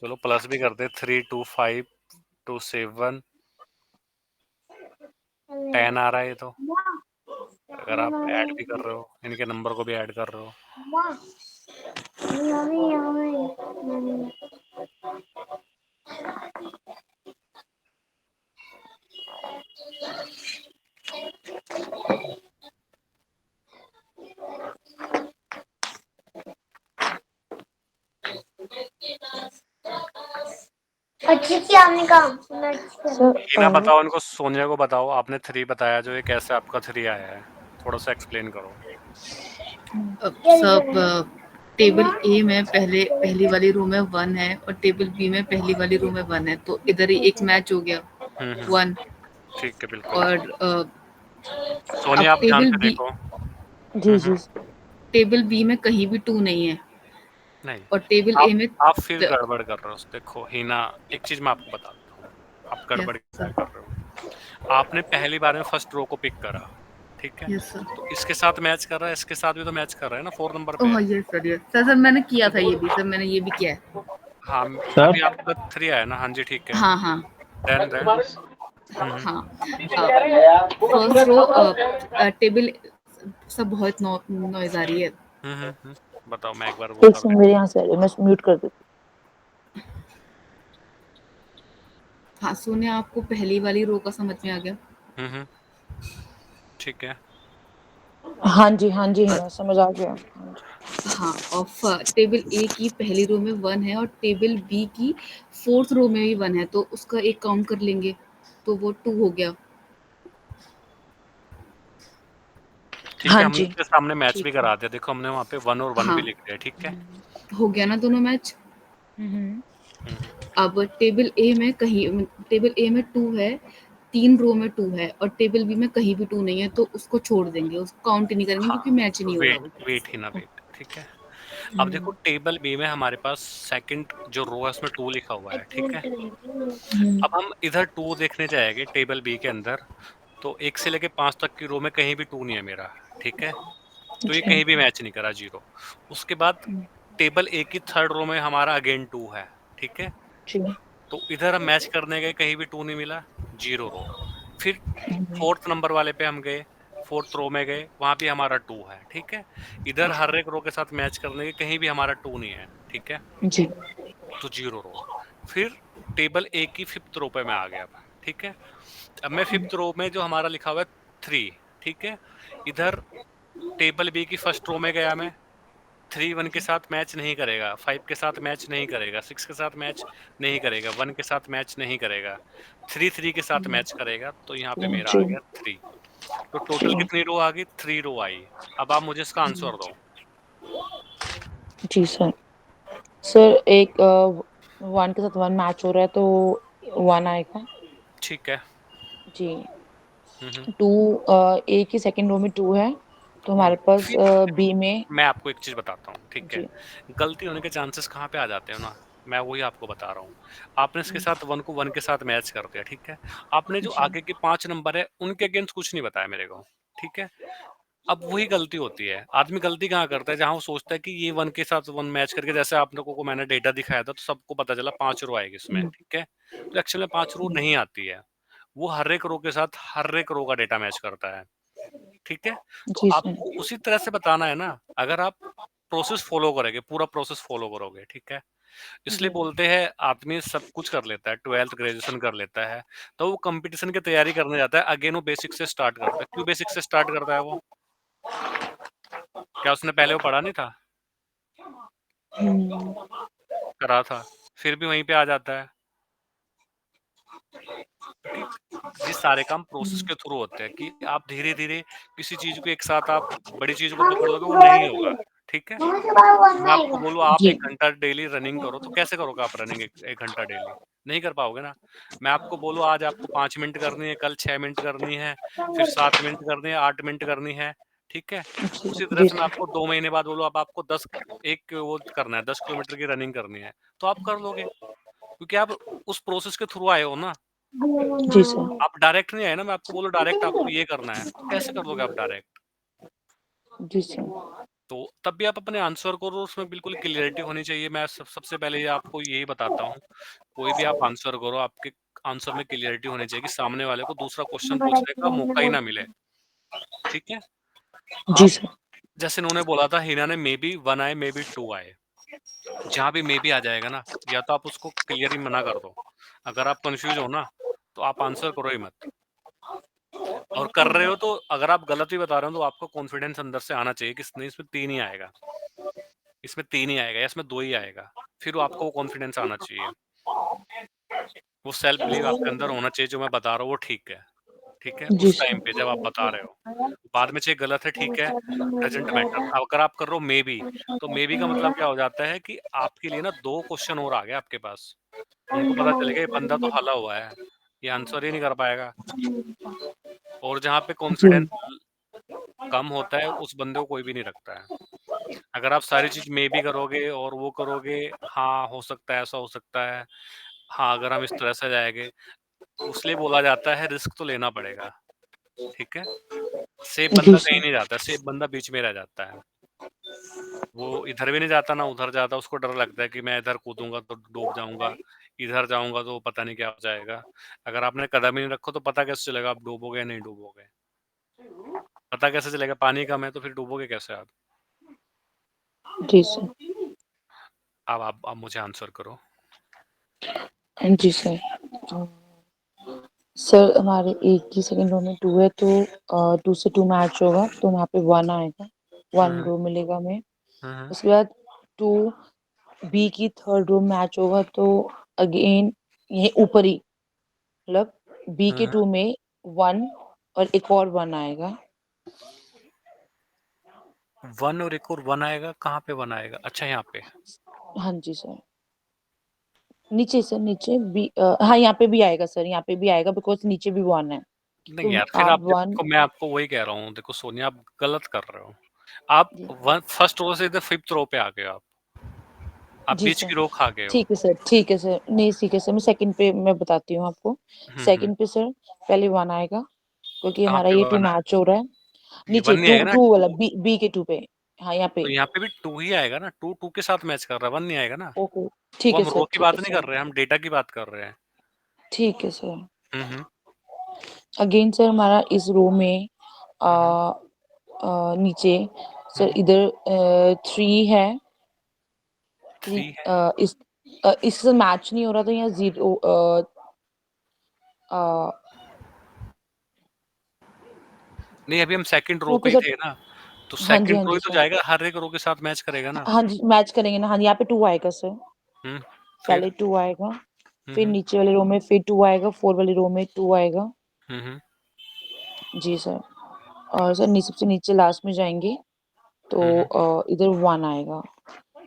चलो प्लस भी कर दे। 3 2 5 2 7 10 आ रहा है ये तो। अगर आप ऐड भी कर रहे हो, इनके नंबर को भी ऐड कर रहे हो। हिना सर बताओ इनको, सोनिया को बताओ, आपने 3 बताया जो ये कैसे आपका 3 आया है? थोड़ा सा एक्सप्लेन करो। सब टेबल ए में पहली वाली रो में 1 है और टेबल बी में पहली वाली रो में 1 है, तो इधर ही एक मैच हो गया 1। ठीक है बिल्कुल। और सोनिया अब आप ध्यान से देखो। जी जी टेबल बी में कहीं भी 2 नहीं है नहीं, और टेबल आप ए में आप फिर गड़बड़ कर रहे हो। देखो हिना, एक चीज मैं आपको बताता हूँ, आप गड़बड़ यस क्या सर, कर रहे हो। आपने पहली बार में फर्स्ट रो को पिक करा, ठीक है? Yes sir. तो इसके साथ मैच कर रहा है, इसके साथ भी तो मैच कर रहा है ना 4 नंबर पे। Oh yes sir, yes sir. Sir मैंने किया था ये भी, सर मैंने ये भी किया है। हाँ, सर अभी आपका 3 आया ना? हाँ जी ठीक है। हाँ हाँ देन हाँ, फर्स्ट रो टेबल सब बहुत नॉइज आ रही है। बताओ, मैं एक बार एक बोलता हूँ। सेकंड, मेरे यहाँ से आ रही है, मैं म्यूट कर देती हाँ, सोनिया आपको पहली वाली रो का समझ में आ गया? ठीक है। हूँ। हाँ जी हाँ, समझ आ गया। हाँ जी। हाँ, और टेबल ए की पहली रो में 1 है और टेबल बी की 4th रो में भी 1 है, तो उसका एक काउंट कर लेंगे, तो वो 2 हो गया। ठीक हाँ है, हमने जी, उसके सामने मैच भी ठीक है। करा दिया। देखो, हमने वहाँ पे 1 और 1 भी हाँ, लिख दिया, ठीक है? हो गया ना दोनों मैच? हम्म, अब टेबल ए में 2 है, 3 रो में 2 है और टेबल बी में कहीं भी 2 नहीं है, तो उसको छोड़ देंगे, उसको काउंट ही नहीं करेंगे हाँ, क्योंकि मैच ही नहीं हो रहा वेट वो। वेट ही ना वेट, ठीक है? अब देखो, टेबल बी में हमारे पास सेकंड जो रो है उसमें 2 लिखा हुआ है, ठीक है? हम्म, अब हम इधर 2 देखने जाएंगे टेबल बी के अंदर, तो 1 से लेके 5 तक की रो में कहीं भी 2 नहीं है मेरा, ठीक है? तो ये अच्छा, कहीं भी मैच नहीं करा, 0। उसके बाद टेबल ए की थर्ड रो में हमारा अगेन 2 है, ठीक है? जी, तो इधर हम मैच करने गए, कहीं भी 2 नहीं मिला, 0 रो। फिर 4th नंबर वाले पे हम गए, 4th रो में गए, वहाँ भी हमारा 2 है, ठीक है? इधर हर एक रो के साथ मैच करने के कहीं भी हमारा 2 नहीं है, ठीक है? जी, तो 0 रो। फिर टेबल ए की 5th रो पे मैं आ गया अब, ठीक है? अब मैं 5th रो में जो हमारा लिखा हुआ है 3, ठीक है? इधर टेबल बी की फर्स्ट रो में गया मैं, 3 1 के साथ मैच नहीं करेगा, 5 के साथ मैच नहीं करेगा, 6 के साथ मैच नहीं करेगा, 1 के साथ मैच नहीं करेगा, 3 3 के साथ मैच करेगा, तो यहाँ पे मेरा आ जी, गया 3। तो टोटल जी, कितनी रो आ गई? 3 रो आई। अब आप मुझे इसका आंसर दो। जी सर। सर एक 1 के साथ 1 मैच हो रहा है, तो 1 आएगा। ठीक है। जी, हम्म 2 ए की सेकंड रो में 2 है, तो हम्म। हमारे पास फिर बी में। मैं आपको एक चीज बताता हूँ, ठीक है? जी, गलती होने के चांसेस कहाँ पे आ जाते हैं ना, मैं वही आपको बता रहा हूँ। आपने इसके साथ 1 को 1 के साथ मैच कर दिया, ठीक है? आपने जो जी, आगे के 5 नंबर है उनके अगेंस्ट कुछ नहीं बताया मेरे को, ठीक है? अब वही गलती होती है। आदमी गलती कहाँ करता है, जहाँ वो सोचता है कि ये 1 के साथ 1 मैच करके, जैसे आप लोगों को मैंने डेटा दिखाया था, तो सबको पता चला 5 रो आएगी इसमें, ठीक है? तो एक्चुअल में 5 रो नहीं आती है। वो हर एक रो के साथ हर एक रो का डेटा मैच करता है, ठीक है? तो जी सर। आपको उसी तरह से बताना है ना, अगर आप प्रोसेस फॉलो करोगे, पूरा प्रोसेस फॉलो करोगे, ठीक है? इसलिए जी, बोलते हैं आदमी सब कुछ कर लेता है, 12th ग्रेजुएशन कर लेता है, तो वो कंपटीशन की तैयारी करने जाता है, अगेन वो बेसिक से स्टार्ट करता है। क्यों बेसिक से स्टार्ट करता है वो? क्या उसने पहले वो पढ़ा नहीं था? हम्म, करा था, फिर भी वहीं पे आ जाता है, क्योंकि ये सारे काम प्रोसेस के थ्रू होते हैं कि आप धीरे-धीरे किसी चीज़ को एक साथ आप बड़ी चीज़ को पकड़ लोगे, वो नहीं होगा, ठीक है? मैं आपको बोलूँ आप जी, 1 घंटा डेली रनिंग करो, तो कैसे करोगे आप रनिंग 1 घंटा डेली? नहीं कर पाओगे ना। मैं आपको बोलूँ आज आपको 5 मिनट करनी है, कल 6 मिनट करनी है, फिर 7 मिनट करनी है, 8 मिनट करनी है, ठीक है? जी, उसी तरह जी से मैं सर। आपको 2 महीने बाद बोलूँ अब आपको 10 एक वो करना है, 10 किलोमीटर की रनिंग करनी है, तो आप कर लोगे, क्योंकि आप उस प्रोसेस के थ्रू आए हो ना। जी सर। आप डायरेक्ट नहीं आए ना, मैं आपको बोलूँ डायरेक्ट आपको ये करना है, तो कैसे कर लोगे आप डायरेक्ट? जी सर। तो तब भी आप अपने आंसर करो, उसमें बिल्कुल क्लियरिटी होनी चाहिए। मैं सबसे पहले ये आपको यही बताता हूँ, कोई भी आप आंसर करो, आपके आंसर में क्लियरिटी होनी चाहिए कि सामने वाले को दूसरा क्वेश्चन पूछने का मौका ही ना मिले, ठीक है? जी आप सर। जैसे उन्होंने बोला था, हिना ने मे बी 1 आए, मे बी 2 आए। जहाँ भी मे बी आ जाएगा ना, या तो आप उसको क्लियर ही मना कर दो। अगर आप कन्फ्यूज़ हो ना, तो आप आंसर करो ही मत। और कर रहे हो तो अगर आप गलत भी बता रहे हो, तो आपको कॉन्फिडेंस अंदर से आना चाहिए कि नहीं, इसमें 3 ही आएगा, इसमें 3 ही आएगा या इसमें 2 ही आएगा। फिर वो आपको वो कॉन्फिडेंस आना चाहिए। वो सेल्फ बिलीव आपके अंदर होना चाहिए, जो मैं बता रहा हूँ वो ठीक है? जी उस टाइम सर। पे जब आप बता रहे हो। बाद में चाहे गलत है, ठीक है, डज़न्ट मैटर। अगर आप कर रहे हो मे बी, तो मे बी का मतलब क्या हो जाता है कि आपके लिए ना 2 क्वेश्चन और आ गए आपके पास। उनको पता चलेगा ये बंदा तो हला हुआ है, ये आंसर ही नहीं कर पाएगा। और जहाँ पे जी, कॉन्फिडेंस कम होता है, उस बंदे को कोई भी नहीं रखता है। अगर आप सारी चीज़ मे बी करोगे और वो करोगे, हाँ, हो सकता है, ऐसा हो सकता है, हाँ, अगर हम इस तरह से जाएँगे, इसलिए बोला जाता है रिस्क तो लेना पड़ेगा, ठीक है? सेफ जी बंदा कहीं सर। नहीं जाता, सेफ बंदा बीच में रह जाता है। वो इधर भी नहीं जाता ना उधर जाता, उसको डर लगता है कि मैं इधर कूदूँगा तो डूब जाऊँगा, इधर जाऊंगा तो पता नहीं क्या हो जाएगा। अगर आपने कदम ही नहीं रखो तो पता कैसे चलेगा आप डूबोगे या नहीं डूबोगे? पता कैसे चलेगा? पानी कम है तो फिर डूबोगे कैसे आप? जी सर। अब मुझे आंसर करो। जी सर। सर हमारे एक की सेकंड रो में 2 है, तो 2 से 2 मैच होगा तो वहाँ पे 1 आएगा, 1 हम्म रो मिलेगा हमें। हम्म उसके बाद 2 बी की थर्ड रो मैच होगा तो अगेन ये ऊपर ही, मतलब बी के 2 में 1 और एक और 1 आएगा। 1 और एक और 1 आएगा। कहाँ पे 1 आएगा? अच्छा यहाँ पे। हाँ जी सर। नीचे सर, नीचे बी, हाँ यहाँ पे भी आएगा सर, यहाँ पे भी आएगा बिकॉज नीचे भी 1 है। नहीं तो यार, फिर आप आप 1। देखो, मैं आपको वही कह रहा हूँ, देखो सोनिया आप गलत कर रहे हो। आप जी। फर्स्ट रो से इधर 5th रो पे आ गए आप जी बीच सर। की रो खा गए हो। ठीक है सर, ठीक है सर। नहीं ठीक है सर, मैं सेकंड पे मैं बताती हूँ आपको। हम्म। सेकंड पे सर पहले 1 आएगा क्योंकि कहाँ हमारा पे ये 2 1 है? मैच हो रहा है। ये नीचे 1 नहीं 2 आएगा ना? 2 वाला बी, बी के 2 पे। हाँ यहाँ पे। तो यहाँ पे भी 2 ही आएगा ना। 2 2 के साथ मैच कर रहा है, 1 नहीं आएगा ना। ओके। वो ठीक है हम रो सर, की ठीक है बात नहीं सर। कर रहे हैं, हम डेटा की बात कर रहे हैं। ठीक है सर। हम्म अगेन सर हमारा इस रो में हम्म आ, नीचे सर हम्म। इधर 3 है। 3 3 है। इससे मैच नहीं हो रहा तो यहाँ 0 नहीं, अभी हम सेकंड रो 2 पे के ही साथ। थे ना। तो हाँ जी, सेकंड हाँ रो जी ही तो सर। जाएगा, हर एक रो के साथ मैच करेगा ना। हाँ जी, मैच करेंगे ना। हाँ जी, यहाँ पे 2 आएगा सर। हम्म। फिर। पहले 2 आएगा, फिर हम्म नीचे वाले रो में फिर 2 आएगा, 4 वाली रो में 2 आएगा। हम्म जी सर। और सर सबसे नीचे लास्ट में जाएंगे तो हम्म। इधर 1 आएगा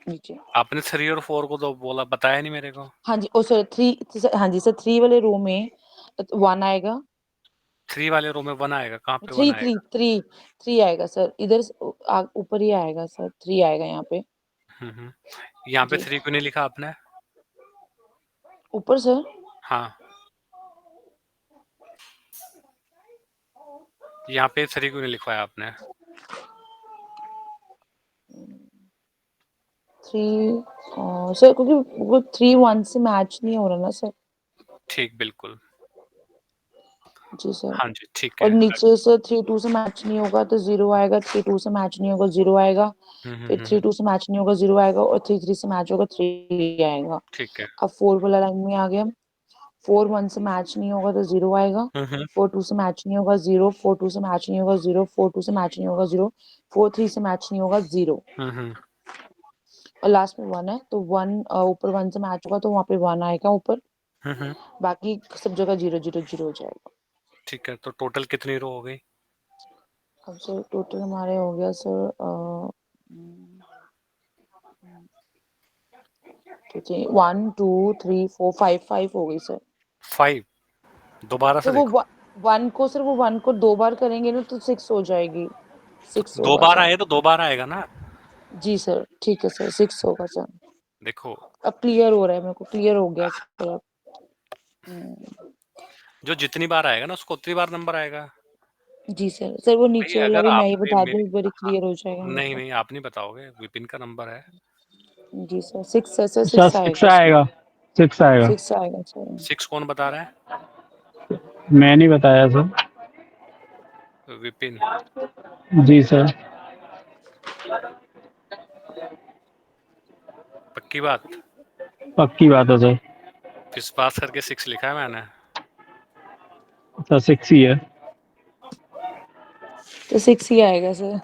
नीचे। आपने 3 और 4 को तो बोला, बताया नहीं मेरे को। हाँ जी, ओ सर 3, हाँ जी सर 3 वाले रो में 1 आएगा। 3 वाले रो में 1 आएगा। कहाँ पे 1 3 3 आएगा? 3 3 आएगा सर, इधर ऊपर ही आएगा सर, 3 आएगा यहाँ पे। हम्म। यहाँ पे जी। 3 क्यों नहीं लिखा आपने? ऊपर सर। हाँ, यहाँ पे 3 क्यों नहीं लिखवाया आपने? 3 सर क्योंकि वो 3 1 से मैच नहीं हो रहा ना सर। ठीक, बिल्कुल। जी सर। हाँ जी, ठीक और है। नीचे से 3 2 से मैच नहीं होगा तो 0 आएगा, 3 2 से मैच नहीं होगा 0 आएगा, फिर 3 हम्म। 2 से मैच नहीं होगा 0 आएगा और 3 3 से मैच होगा 3 आएगा। ठीक है। अब 4 वाला लाइन में आ गया। 4 1 से मैच नहीं होगा तो 0 आएगा, हम्म 4 2 से मैच नहीं होगा 0, 4 2 से मैच नहीं होगा 0, 4 2 से मैच नहीं होगा 0, 4 3 से मैच नहीं होगा 0 हम्म और लास्ट में 1 है तो 1 ऊपर 1 से मैच होगा तो वहाँ पे 1 आएगा ऊपर, हम्म। बाकी सब जगह 0 0 0 हो जाएगा। ठीक है, तो टोटल कितनी रो हो गई? अब सर टोटल हमारे हो गया सर ठीक है 1 2 3 4 5 5 हो गई सर। 5। दोबारा तो से वो देखो। 1 को सर वो 1 को 2 बार करेंगे ना तो 6 हो जाएगी, तो 6 दो होगा बार सर। आए तो 2 बार आएगा ना। जी सर, ठीक है सर 6 होगा सर। देखो, अब क्लियर हो रहा है, मेरे को क्लियर हो गया सर अब। जो जितनी बार आएगा ना उसको उतनी बार नंबर आएगा। जी सर। सर वो भाई नीचे वाला अगर भी मैं ही आपने बता मेरी, दूँ, एक बारी हाँ, क्लियर हो जाएगा मेरे नहीं को। नहीं आप नहीं बताओगे, विपिन का नंबर है। जी सर 6 है सर, सर 6 सिक्स आएगा सर। आएगा, 6 आएगा। 6 आएगा सर। 6 कौन बता रहा मैं नहीं बताया सर। है? विपिन। जी सर। पक्की बात? पक्की बात है सर। विश्वास करके 6 लिखा है मैंने। सर 6 ही है। तो 6 ही आएगा सर।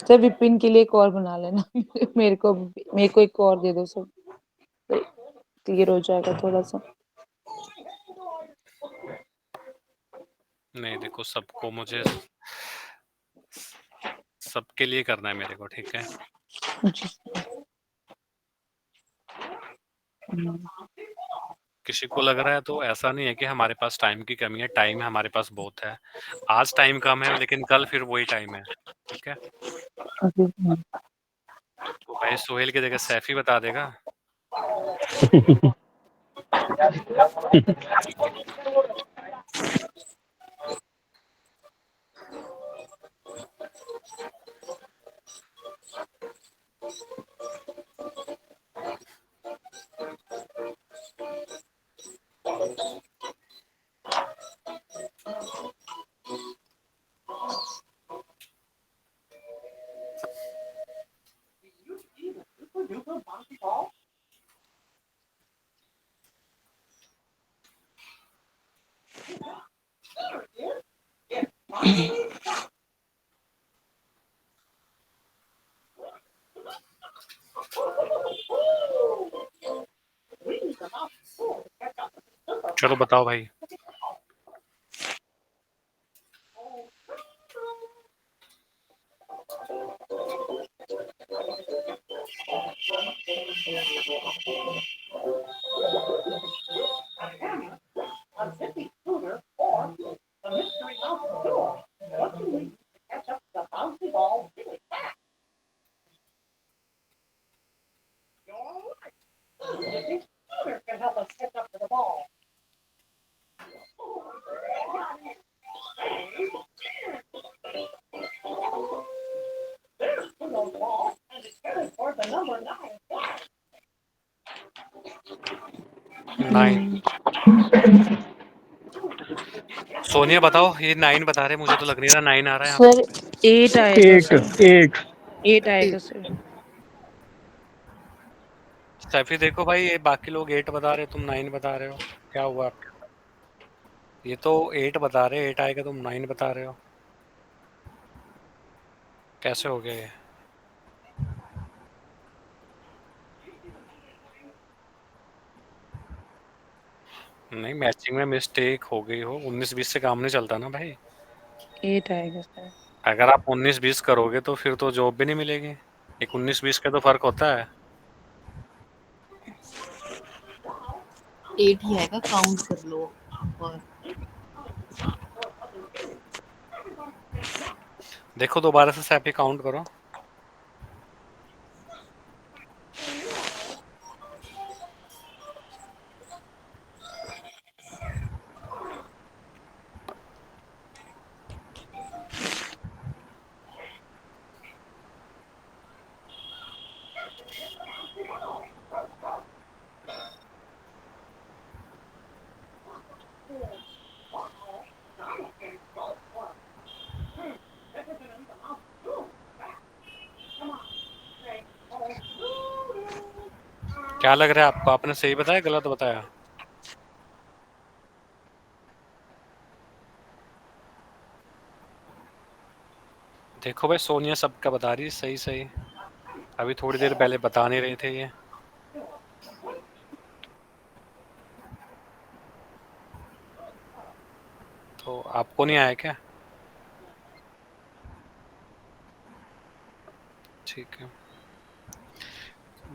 सर विपिन के लिए एक और बना लेना। मेरे को एक और दे दो सर, क्लियर हो जाएगा थोड़ा सा। नहीं देखो, सबको मुझे सबके लिए करना है मेरे को, ठीक है। जी। किसी को लग रहा है तो ऐसा नहीं है कि हमारे पास टाइम की कमी है, टाइम हमारे पास बहुत है। आज टाइम कम है लेकिन कल फिर वही टाइम है, ठीक है। जी। तो भाई सोहेल की जगह सैफी बता देगा। चलो बताओ भाई। नाइन। सोनिया बताओ, ये 9 बता रहे, मुझे तो लग नहीं रहा 9 आ रहा है यहाँ सर 8 आएगा एट सर, एट 8 आएगा सर। पे। सैफी देखो भाई, ये बाकी लोग 8 बता रहे, तुम 9 बता रहे हो, क्या हुआ आपके साथ? ये तो 8 बता रहे, 8 आएगा, तुम 9 बता रहे हो, कैसे हो गया ये? नहीं, मैचिंग में मिस्टेक हो गई हो, 19-20 से काम नहीं चलता ना भाई। 8 आएगा सर। अगर आप 19-20 करोगे तो फिर तो जॉब भी नहीं मिलेगी। एक 19-20 का तो फर्क होता है। 8 ही आएगा, काउंट कर लो। और देखो दोबारा से सैफी काउंट करो। क्या लग रहा है आपको, आपने सही बताया गलत बताया? देखो भाई, सोनिया सबका बता रही है सही सही, अभी थोड़ी देर पहले बता नहीं रहे थे ये। तो आपको नहीं आया क्या? ठीक है।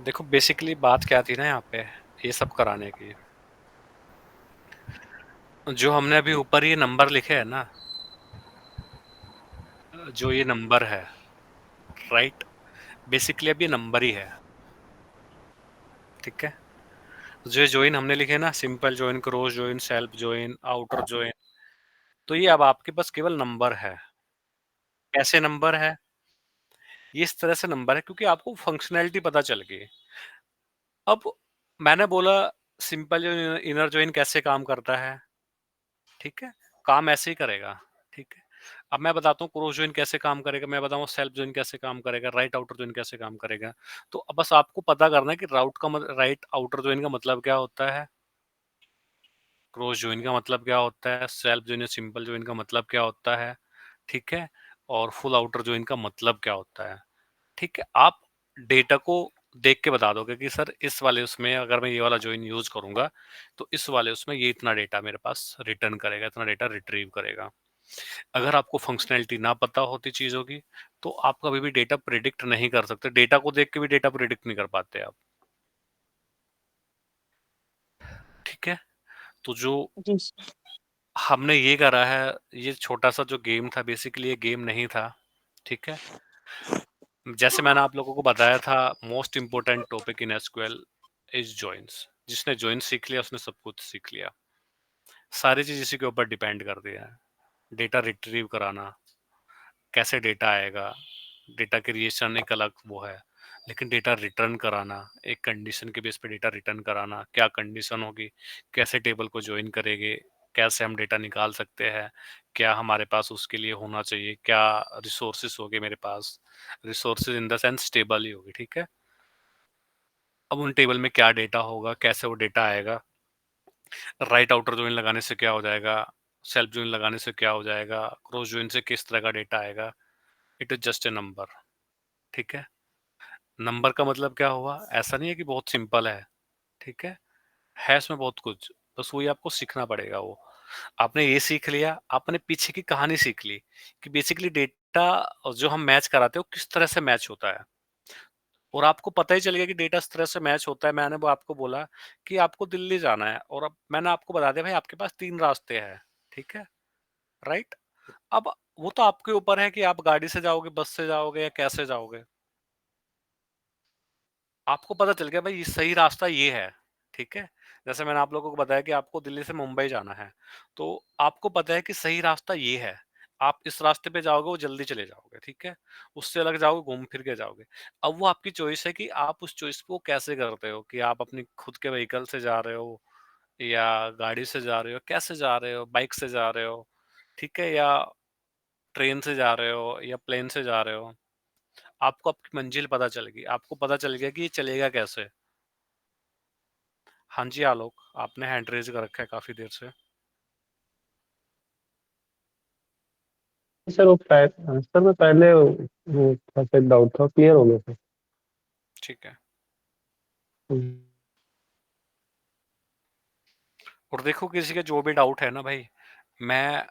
देखो बेसिकली बात क्या थी ना यहाँ पे, ये सब कराने की, जो हमने अभी ऊपर ये नंबर लिखे है ना, जो ये नंबर है, राइट, बेसिकली अब ये नंबर ही है, ठीक है। जो ज्वाइन हमने लिखे ना, simple join, cross join, self join, outer join, तो ये अब आपके पास केवल नंबर है। कैसे नंबर है? ये इस तरह से नंबर है क्योंकि आपको फंक्शनैलिटी पता चल गई। अब मैंने बोला सिंपल जो इनर ज्वाइन कैसे काम करता है, ठीक है, काम ऐसे ही करेगा, ठीक है। अब मैं बताता हूँ क्रॉस ज्वाइन कैसे काम करेगा, मैं बताऊँ सेल्फ ज्वाइन कैसे काम करेगा, राइट आउटर ज्वाइन कैसे काम करेगा। तो अब बस आपको पता करना है कि राइट आउटर ज्वाइन का मतलब क्या होता है, क्रॉस ज्वाइन का मतलब क्या होता है, सेल्फ ज्वाइन या सिंपल ज्वाइन का मतलब क्या होता है, ठीक है, और फुल आउटर ज्वाइन का मतलब क्या होता है, ठीक है। आप डेटा को देख के बता दोगे कि सर इस वाले उसमें अगर मैं ये वाला ज्वाइन यूज करूंगा तो इस वाले उसमें ये इतना डेटा मेरे पास रिटर्न करेगा, इतना डेटा रिट्रीव करेगा। अगर आपको फंक्शनैलिटी ना पता होती चीजों की तो आप कभी भी डेटा प्रिडिक्ट नहीं कर सकते, डेटा को देख के भी डेटा प्रिडिक्ट नहीं कर पाते आप, ठीक है। तो जो जी सर। हमने ये करा है, ये छोटा सा जो गेम था, बेसिकली ये गेम नहीं था, ठीक है। जैसे मैंने आप लोगों को बताया था, most important topic in SQL is joins. जिसने जॉइन सीख लिया उसने सब कुछ सीख लिया, सारी चीज इसी के ऊपर डिपेंड करती है। डेटा रिट्रीव कराना, कैसे डेटा आएगा, डेटा क्रिएशन एक अलग वो है, लेकिन डेटा रिटर्न कराना, एक कंडीशन के बेस पे डेटा रिटर्न कराना, क्या कंडीशन होगी, कैसे टेबल को ज्वाइन करेंगे, कैसे हम डेटा निकाल सकते हैं, क्या हमारे पास उसके लिए होना चाहिए, क्या रिसोर्सेस होंगे मेरे पास, resources in the sense table ही होगी, ठीक है। अब उन टेबल में क्या डेटा होगा, कैसे वो डेटा आएगा, राइट आउटर ज्वाइन लगाने से क्या हो जाएगा, सेल्फ ज्वाइन लगाने से क्या हो जाएगा, क्रॉस ज्वाइन से किस तरह का डेटा आएगा। It is just a number, ठीक है। नंबर का मतलब क्या हुआ, ऐसा नहीं है कि बहुत सिंपल ठीक है इसमें बहुत कुछ, बस वही आपको सीखना पड़ेगा। वो आपने ये सीख लिया, आपने पीछे की कहानी सीख ली कि बेसिकली डेटा जो हम मैच कराते हैं वो किस तरह से मैच होता है, और आपको पता ही चल गया कि डेटा इस तरह से मैच होता है। मैंने वो आपको बोला कि आपको दिल्ली जाना है, और अब मैंने आपको बता दिया भाई आपके पास 3 रास्ते हैं, ठीक है, राइट। अब वो तो आपके ऊपर है कि आप गाड़ी से जाओगे, बस से जाओगे या कैसे जाओगे। आपको पता चल गया भाई ये सही रास्ता ये है, ठीक है। जैसे मैंने आप लोगों को बताया कि आपको दिल्ली से मुंबई जाना है, तो आपको पता है कि सही रास्ता ये है, आप इस रास्ते पे जाओगे वो जल्दी चले जाओगे, ठीक है। उससे अलग जाओगे घूम फिर के जाओगे। अब वो आपकी चॉइस है कि आप उस चॉइस को कैसे करते हो, कि आप अपनी खुद के व्हीकल से जा रहे हो या गाड़ी से जा रहे हो, कैसे जा रहे हो, बाइक से जा रहे हो, ठीक है, या ट्रेन से जा रहे हो या प्लेन से जा रहे हो। आपको आपकी मंजिल पता चल गई, आपको पता चल गया कि ये चलेगा कैसे। हाँ जी आलोक, आपने हैंड रेज कर रखा है काफी देर से। सर सर मैं पहले वो थोड़ा सा डाउट था, क्लियर हो गया सर। ठीक है। हम्म। और देखो किसी का जो भी डाउट है ना भाई, मैं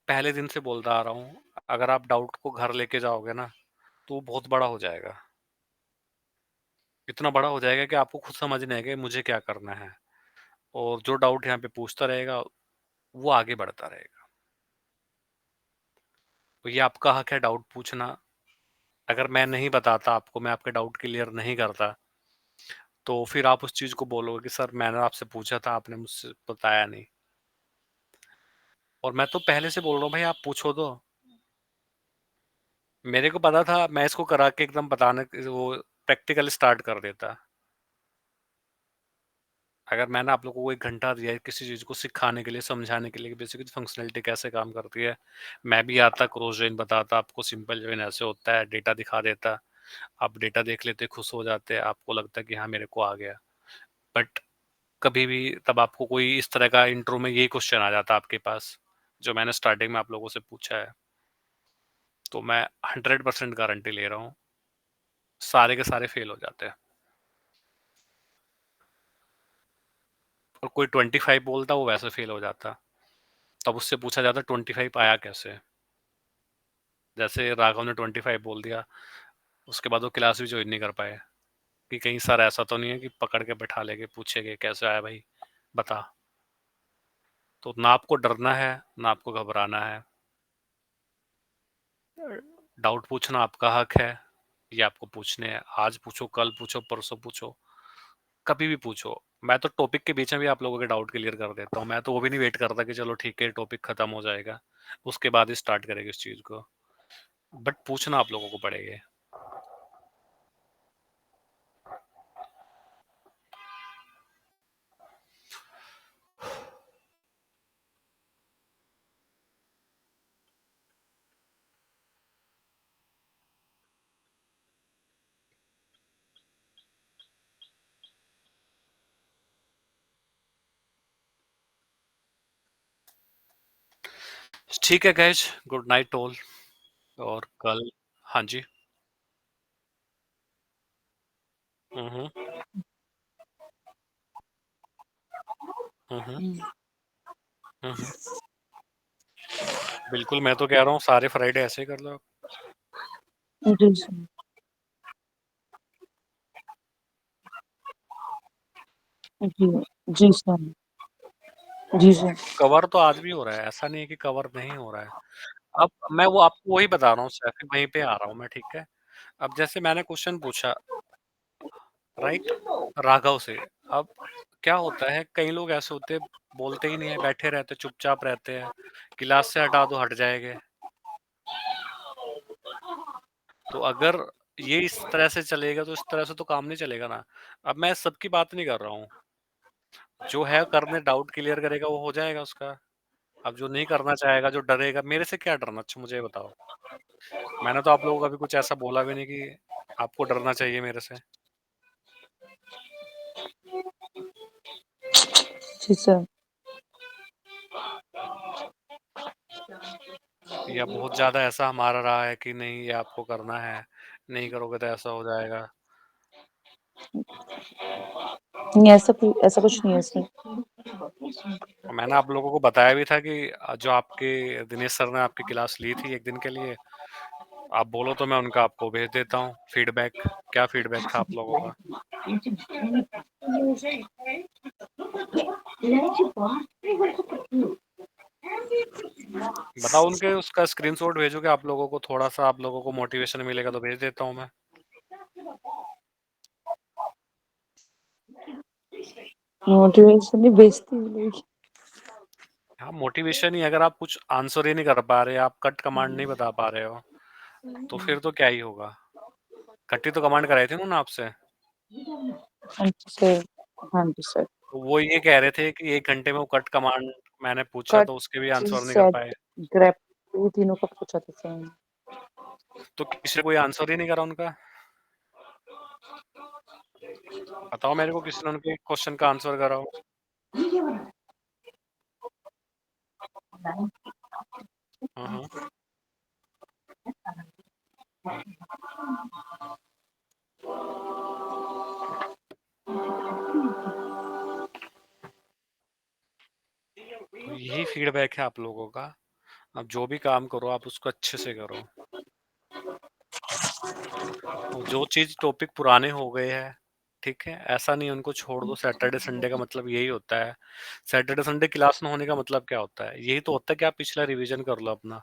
पहले दिन से बोलता आ रहा हूँ, अगर आप डाउट को घर लेके जाओगे ना तो वो बहुत बड़ा हो जाएगा। इतना बड़ा हो जाएगा कि आपको खुद समझ नहीं आएगा कि मुझे क्या करना है, और जो डाउट यहाँ पे पूछता रहेगा वो आगे बढ़ता रहेगा। तो ये आपका हक है डाउट पूछना। अगर मैं नहीं बताता आपको, मैं आपके डाउट क्लियर नहीं करता, तो फिर आप उस चीज को बोलोगे कि सर मैंने आपसे पूछा था आपने मुझसे बताया नहीं। और मैं तो पहले से बोल रहा हूँ भाई आप पूछो तो। मेरे को पता था मैं इसको करा के एकदम बताने वो प्रैक्टिकल स्टार्ट कर देता। अगर मैंने आप लोगों को 1 घंटा दिया है किसी चीज को सिखाने के लिए, समझाने के लिए कि बेसिकली फंक्शनैलिटी कैसे काम करती है, मैं भी आता क्रॉस जॉइन बताता आपको, सिंपल जॉइन ऐसे होता है, डेटा दिखा देता, आप डेटा देख लेते, खुश हो जाते, आपको लगता कि हाँ मेरे को आ गया। बट कभी भी तब आपको कोई इस तरह का इंट्रो में यही क्वेश्चन आ जाता आपके पास जो मैंने स्टार्टिंग में आप लोगों से पूछा है, तो मैं 100% गारंटी ले रहा हूँ सारे के सारे फेल हो जाते हैं। और कोई 25 बोलता वो वैसे फेल हो जाता, तब उससे पूछा जाता 25 आया कैसे। जैसे राघव ने 25 बोल दिया, उसके बाद वो क्लास भी ज्वाइन नहीं कर पाए कि कहीं सर ऐसा तो नहीं है कि पकड़ के बैठा लेके पूछेंगे कैसे आया भाई बता। तो ना आपको डरना है ना आपको घबराना है, डाउट पूछना आपका हक है। ये आपको पूछने हैं, आज पूछो, कल पूछो, परसों पूछो, कभी भी पूछो। मैं तो टॉपिक के बीच में भी आप लोगों के डाउट क्लियर कर देता हूँ। मैं तो वो भी नहीं वेट करता कि चलो ठीक है टॉपिक खत्म हो जाएगा उसके बाद ही स्टार्ट करेंगे इस चीज को। बट पूछना आप लोगों को पड़ेगा। ठीक है गाइज, गुड नाइट ऑल। और कल, हाँ जी। हम्म हम्म हम्म, हम्म। बिल्कुल, मैं तो कह रहा हूँ सारे फ्राइडे ऐसे ही कर लो। जी सर। जी जी सर। जी सर। कवर तो आज भी हो रहा है, ऐसा नहीं है कि कवर नहीं हो रहा है। अब मैं वो आपको वही बता रहा हूँ, सैफी वहीं पे आ रहा हूँ मैं, ठीक है। अब जैसे मैंने क्वेश्चन पूछा राइट राघव से, अब क्या होता है कई लोग ऐसे होते हैं बोलते ही नहीं है, बैठे रहते चुपचाप रहते हैं, क्लास से हटा दो हट जाएंगे। तो अगर ये इस तरह से चलेगा तो इस तरह से तो काम नहीं चलेगा ना। अब मैं सबकी बात नहीं कर रहा हूँ। जो है करने डाउट क्लियर करेगा वो हो जाएगा उसका। अब जो नहीं करना चाहेगा, जो डरेगा, मेरे से क्या डरना? अच्छा मुझे ये बताओ। मैंने तो आप लोगों को कभी कुछ ऐसा बोला भी नहीं कि आपको डरना चाहिए मेरे से। जी सर। या बहुत ज़्यादा ऐसा हमारा रहा है कि नहीं ये आपको करना है, नहीं करोगे तो ऐसा हो जाएगा। नहीं ऐसा कुछ नहीं है सर। और मैंने आप लोगों को बताया भी था कि जो आपके दिनेश सर ने आपकी क्लास ली थी 1 दिन के लिए, आप बोलो तो मैं उनका आपको भेज देता हूँ फीडबैक। क्या फीडबैक था आप लोगों का? बताओ उनके उसका स्क्रीनशॉट भेजोगे आप लोगों को, थोड़ा-सा आप लोगों को मोटिवेशन मिलेगा तो भेज देता हूँ मैं। मोटिवेशन नहीं, बेइज्जती मिलेगी। हाँ, मोटिवेशन ही अगर आप कुछ आंसर ही नहीं कर पा रहे, आप कट कमांड नहीं बता पा रहे हो, तो फिर तो क्या ही होगा? कट ही तो कमांड कराई थी उन्होंने आपसे। हाँ जी सर। हाँ जी सर। तो वो ये कह रहे थे कि 1 घंटे में वो कट कमांड मैंने पूछा कट, तो उसके भी आंसर नहीं कर सेट, पाए। ग्रेप, ये तीनों का पूछा था सर। तो किसी ने कोई आंसर ही नहीं करा उनका? बताओ मेरे को किसी ने उनके क्वेश्चन का आंसर करा हो? हाँ, हाँ। तो यही फीडबैक है आप लोगों का। आप जो भी काम करो आप उसको अच्छे से करो। और जो चीज़ टॉपिक पुराने हो गए हैं, ठीक है? ऐसा नहीं उनको छोड़ दो, सैटरडे संडे का मतलब यही होता है। सैटरडे संडे क्लास ना होने का मतलब क्या होता है? यही तो होता है कि आप पिछला रिवीजन कर लो अपना।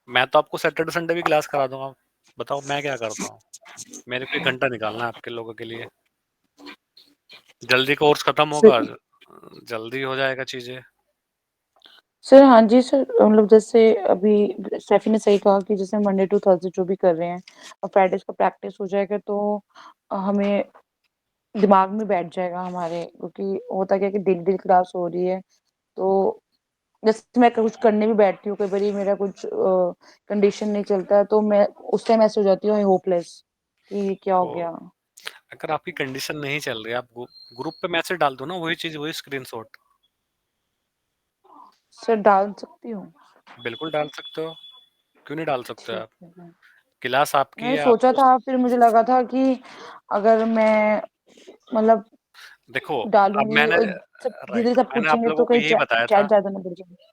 मैं तो आपको सैटरडे संडे भी क्लास करा दूँगा। बताओ मैं क्या करता हूँ? मेरे को 1 घंटा निकालना है आपके लोगों के लिए। जल्दी कोर्स खत्म होगा, सर जल्दी हो जाएगा चीज़ें। सर हाँ जी सर, मतलब जैसे अभी स्टेफी ने सही कहा कि जैसे मंडे टू थर्सडे जो भी कर रहे हैं और फ्राइडेज का प्रैक्टिस हो जाएगा तो हमें दिमाग में बैठ जाएगा हमारे, क्योंकि होता क्या है कि डेली क्लास हो रही है तो जैसे मैं कुछ करने भी बैठती हूँ, कई बारी मेरा कुछ कंडीशन नहीं चलता है तो मैं उस टाइम ऐसे हो जाती हूँ होपलेस कि क्या हो तो गया। अगर आपकी कंडीशन नहीं चल रही है, आप ग्रुप पे मैसेज डाल दो ना, वही चीज़, वही स्क्रीनशॉट। सर डाल सकती हूँ? बिल्कुल डाल सकते हो, क्यों नहीं डाल सकते ठीक आप? है। क्लास आपकी मैंने है, सोचा आपको था, फिर मुझे लगा था कि अगर मैं मतलब देखो, अब डालूँगी मैंने और सब धीरे-धीरे राइट, सब मैंने आप पूछेंगे लोगों तो को कहीं यही बताया चैट था ज़्यादा ना बढ़ जाए।